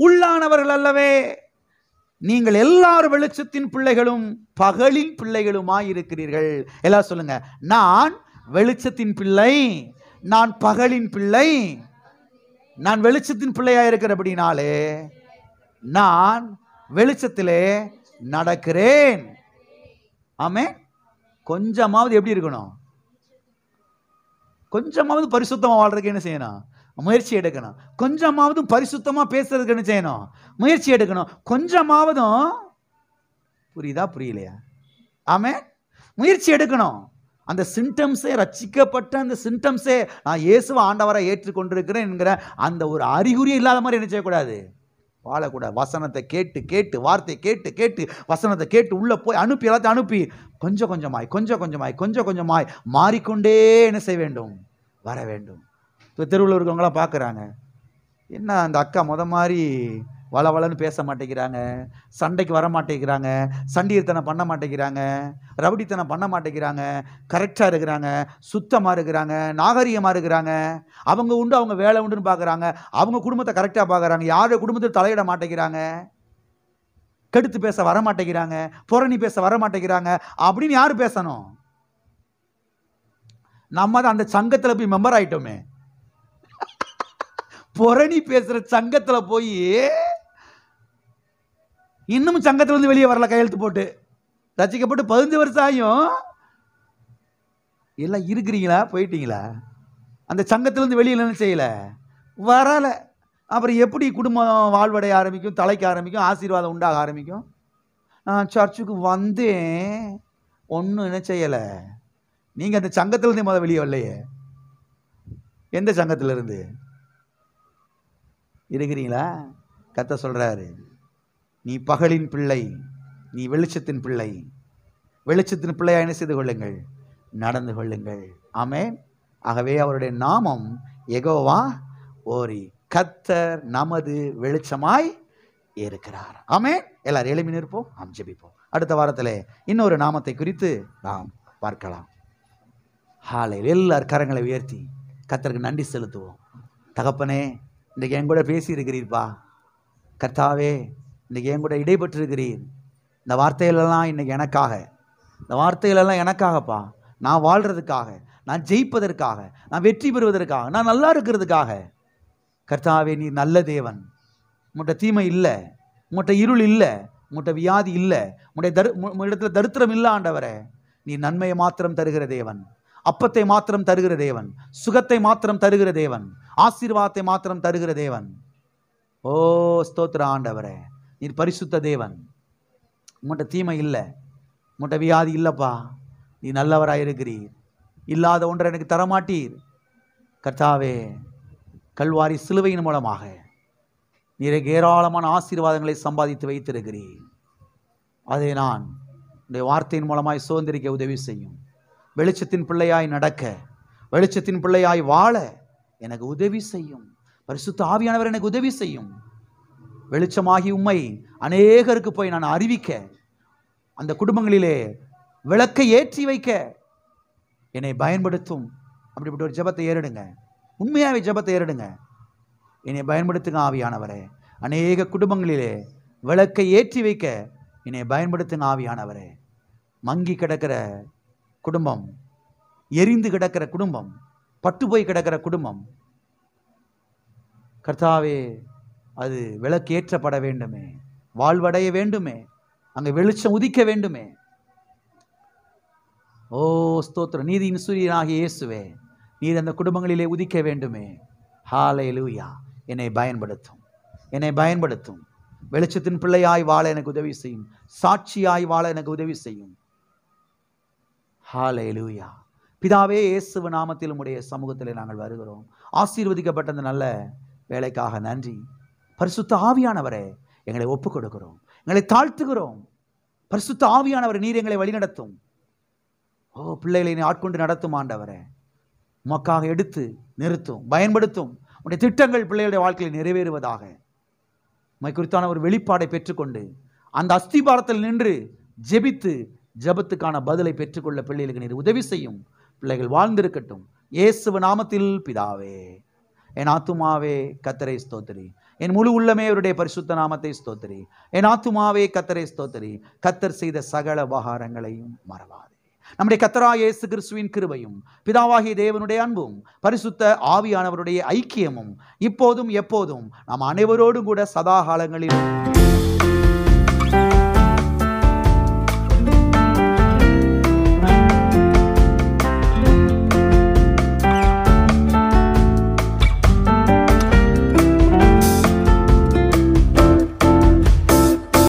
உள்ளானவர்கள் அல்லவே. நீங்கள் எல்லாரும் வெளிச்சத்தின் பிள்ளைகளும் பகலின் பிள்ளைகளுமாய் இருக்கிறீர்கள். எல்லாம் சொல்லுங்க, நான் வெளிச்சத்தின் பிள்ளை, நான் பகலின் பிள்ளை. நான் வெளிச்சத்தின் பிள்ளையா இருக்கிறபடினாலே நான் வெளிச்சத்திலே நடக்கிறேன். ஆமென். கொஞ்சமாவது எப்படி இருக்கணும்? கொஞ்சமாவது பரிசுத்தமாக வாழ்றதுக்கு என்ன செய்யணும்? முயற்சி எடுக்கணும். கொஞ்சமாவது பரிசுத்தமாக பேசுறதுக்கு என்ன செய்யணும்? முயற்சி எடுக்கணும். கொஞ்சமாவதும் புரியுதா புரியலையா? ஆமென். முயற்சி எடுக்கணும். அந்த சிம்டம்ஸே, ரட்சிக்கப்பட்ட அந்த சிம்டம்ஸே, நான் இயேசுவை ஆண்டவரை ஏற்றுக்கொண்டிருக்கிறேன் என்கிற அந்த ஒரு அறிகுறியே இல்லாத மாதிரி என்ன செய்யக்கூடாது? வாழக்கூடாது. வசனத்தை கேட்டு கேட்டு, வார்த்தை கேட்டு கேட்டு, வசனத்தை கேட்டு உள்ளே போய் அனுப்பி, எல்லாத்தையும் அனுப்பி கொஞ்சம் கொஞ்சமாய் கொஞ்சம் கொஞ்சமாய் கொஞ்சம் கொஞ்சமாய் மாறிக்கொண்டே என்ன செய்ய வேண்டும்? வர வேண்டும். இப்போ தெருவில் இருக்கவங்களாம் பார்க்குறாங்க, என்ன அந்த அக்கா மாதிரி வளவளன்னு பேச மாட்டேங்கிறாங்க, சண்டைக்கு வர மாட்டேங்கிறாங்க, சண்டீர்த்தனம் பண்ண மாட்டேங்கிறாங்க, ரவுடித்தனம் பண்ண மாட்டேங்கிறாங்க, கரெக்டாக இருக்கிறாங்க, சுத்தமாக இருக்கிறாங்க, நாகரிகமாக இருக்கிறாங்க, அவங்க உண்டு அவங்க வேலை உண்டுன்னு பார்க்குறாங்க, அவங்க குடும்பத்தை கரெக்டாக பார்க்குறாங்க, யாரோட குடும்பத்தில் தலையிட மாட்டேங்கிறாங்க, கெடுத்து பேச வர மாட்டேங்கிறாங்க, புரணி பேச வர மாட்டேங்கிறாங்க அப்படின்னு யார் பேசணும்? நம்ம தான் அந்த சங்கத்தில் போய் மெம்பர் ஆயிட்டோமே. புரணி பேசுகிற சங்கத்தில் போய் இன்னும் சங்கத்துல இருந்து வெளியே வரல. கையெழுத்து போட்டு ரசிக்கப்பட்டு 15 வருஷம் ஆயும் எல்லாம் இருக்கிறீங்களா? போயிட்டீங்களா? அந்த சங்கத்திலிருந்து வெளியில் என்ன செய்யல? வரல. அப்புறம் எப்படி குடும்பம் வாழ்வடைய ஆரம்பிக்கும்? தலைக்க ஆரம்பிக்கும்? ஆசீர்வாதம் உண்டாக ஆரம்பிக்கும்? நான் சர்ச்சுக்கு வந்தேன், ஒன்றும் என்ன செய்யலை. நீங்கள் அந்த சங்கத்திலிருந்து முதல் வெளியே வரலையே. எந்த சங்கத்திலிருந்து இருக்கிறீங்களா? கர்த்தர் சொல்றாரு, நீ பகலின் பிள்ளை, நீ வெளிச்சத்தின் பிள்ளை. வெளிச்சத்தின் பிள்ளையா என்ன செய்து கொள்ளுங்கள்? நடந்து கொள்ளுங்கள். ஆமென். ஆகவே அவருடைய நாமம் யெகோவா ஓரி, கர்த்தர் நமது வெளிச்சமாய் இருக்கிறார். ஆமென். எல்லாரும் எழுப்பி நிற்போம், நாம் ஜெபிப்போம். அடுத்த வாரத்தில் இன்னொரு நாமத்தை குறித்து நாம் பார்க்கலாம். ஹalleluya. எல்லார் கரங்களை உயர்த்தி கர்த்தருக்கு நன்றி செலுத்துவோம். தகப்பனே, இன்றைக்கு என் கூட பேசி இருக்கிறீர்ப்பா. கர்த்தாவே, இன்றைக்கி என் கூட இடைப்பட்டு இருக்கிறீர். இந்த வார்த்தைகளெல்லாம் இன்றைக்கி எனக்காக, இந்த வார்த்தைகளெல்லாம் எனக்காகப்பா. நான் வாழ்கிறதுக்காக, நான் ஜெயிப்பதற்காக, நான் வெற்றி பெறுவதற்காக, நான் நல்லா இருக்கிறதுக்காக. கர்த்தாவே, நீ நல்ல தேவன். உங்கள்கிட்ட தீமை இல்லை, உங்கள்கிட்ட இருள் இல்லை, உங்கள்கிட்ட வியாதி இல்லை, உங்களிடத்துல தரித்திரம் இல்லை. ஆண்டவரே, நீ நன்மையை மாத்திரம் தருகிற தேவன், அப்பத்தை மாத்திரம் தருகிற தேவன், சுகத்தை மாத்திரம் தருகிற தேவன், ஆசீர்வாதத்தை மாத்திரம் தருகிற தேவன். ஓ ஸ்தோத்திர ஆண்டவரே, நீர் பரிசுத்த தேவன். உங்கள்கிட்ட தீமை இல்லை, உங்கள்கிட்ட வியாதி இல்லைப்பா. நீ நல்லவராயிருக்கிறீர். இல்லாத ஒன்றை எனக்கு தரமாட்டீர். கர்த்தாவே, கல்வாரி சிலுவையின் மூலமாக நீர் ஏராளமான ஆசீர்வாதங்களை சம்பாதித்து வைத்திருக்கிறீர். அதை நான் உடைய வார்த்தையின் மூலமாய் சுதந்திரிக்க உதவி செய்யும். வெளிச்சத்தின் பிள்ளையாய் நடக்க, வெளிச்சத்தின் பிள்ளையாய் வாழ எனக்கு உதவி செய்யும். பரிசுத்த ஆவியானவர் எனக்கு உதவி செய்யும். வெளிச்சமாகி உம்மை அநேகருக்கு போய் நான் அறிவிக்க, அந்த குடும்பங்களிலே விளக்கை ஏற்றி வைக்க என்னை பயன்படுத்தும். அப்படிப்பட்ட ஒரு ஜெபத்தை ஏறிடுங்க. உண்மையாகவே ஜெபத்தை ஏறிடுங்க. என்னை பயன்படுத்துங்க ஆவியானவரே. அநேக குடும்பங்களிலே விளக்கை ஏற்றி வைக்க என்னை பயன்படுத்துங்க ஆவியானவரே. மங்கி கிடக்கிற குடும்பம், எரிந்து கிடக்கிற குடும்பம், பட்டு போய் கிடக்கிற குடும்பம், கர்த்தாவே, அது விளக்கேற்றப்பட வேண்டுமே, வாழ்வடைய வேண்டுமே, அங்கே வெளிச்சம் உதிக்க வேண்டுமே. ஓ ஸ்தோத்திரம். நீதியின் சூரியனாகிய இயேசுவே, நீர் அந்த குடும்பங்களிலே உதிக்க வேண்டுமே. ஹalleluya. என்னை பயன்படுத்தும், என்னை பயன்படுத்தும். வெளிச்சத்தின் பிள்ளையாய் வாழ எனக்கு உதவி செய்யும். சாட்சியாய் வாழ எனக்கு உதவி செய்யும். ஹalleluya. பிதாவே, இயேசு நாமத்தில் உம்முடைய சமூகத்தில் நாங்கள் வருகிறோம். ஆசீர்வதிக்கப்பட்ட அந்த நல்ல வேலைக்காக நன்றி. பரிசுத்த ஆவியானவரே, எங்களை ஒப்புக் கொடுக்கிறோம், எங்களை தாழ்த்துகிறோம். பரிசுத்த ஆவியானவரை நீர் எங்களை வழிநடத்தும். ஓ பிள்ளைகளை நீ ஆட்கொண்டு நடத்தும் ஆண்டவரே. உமக்காக எடுத்து நிறுத்தும், பயன்படுத்தும். உடைய திட்டங்கள் பிள்ளைகளுடைய வாழ்க்கையில் நிறைவேறுவதாக. உம்மை குறித்தான ஒரு வெளிப்பாடை பெற்றுக்கொண்டு அந்த அஸ்திபாரத்தில் நின்று ஜெபித்து ஜெபத்துக்கான பதிலை பெற்றுக்கொள்ள பிள்ளைகளுக்கு நீர் உதவி செய்யும். பிள்ளைகள் வாழ்ந்திருக்கட்டும். இயேசு நாமத்தில் பிதாவே. என் ஆத்துமாவே கர்த்தரை ஸ்தோத்திரி, என் முழு உள்ளமே அவருடைய பரிசுத்த நாமத்தை ஸ்தோத்திரி. என் ஆத்துமாவே கர்த்தரை ஸ்தோத்திரி, கர்த்தர் செய்த சகல உபகாரங்களையும் மறவாதே. நம்முடைய கர்த்தராகிய இயேசு கிறிஸ்துவின் கிருபையும் பிதாவாகிய தேவனுடைய அன்பும் பரிசுத்த ஆவியானவருடைய ஐக்கியமும் இப்போதும் எப்போதும் நாம் அனைவரோடும் கூட சதா காலங்களில்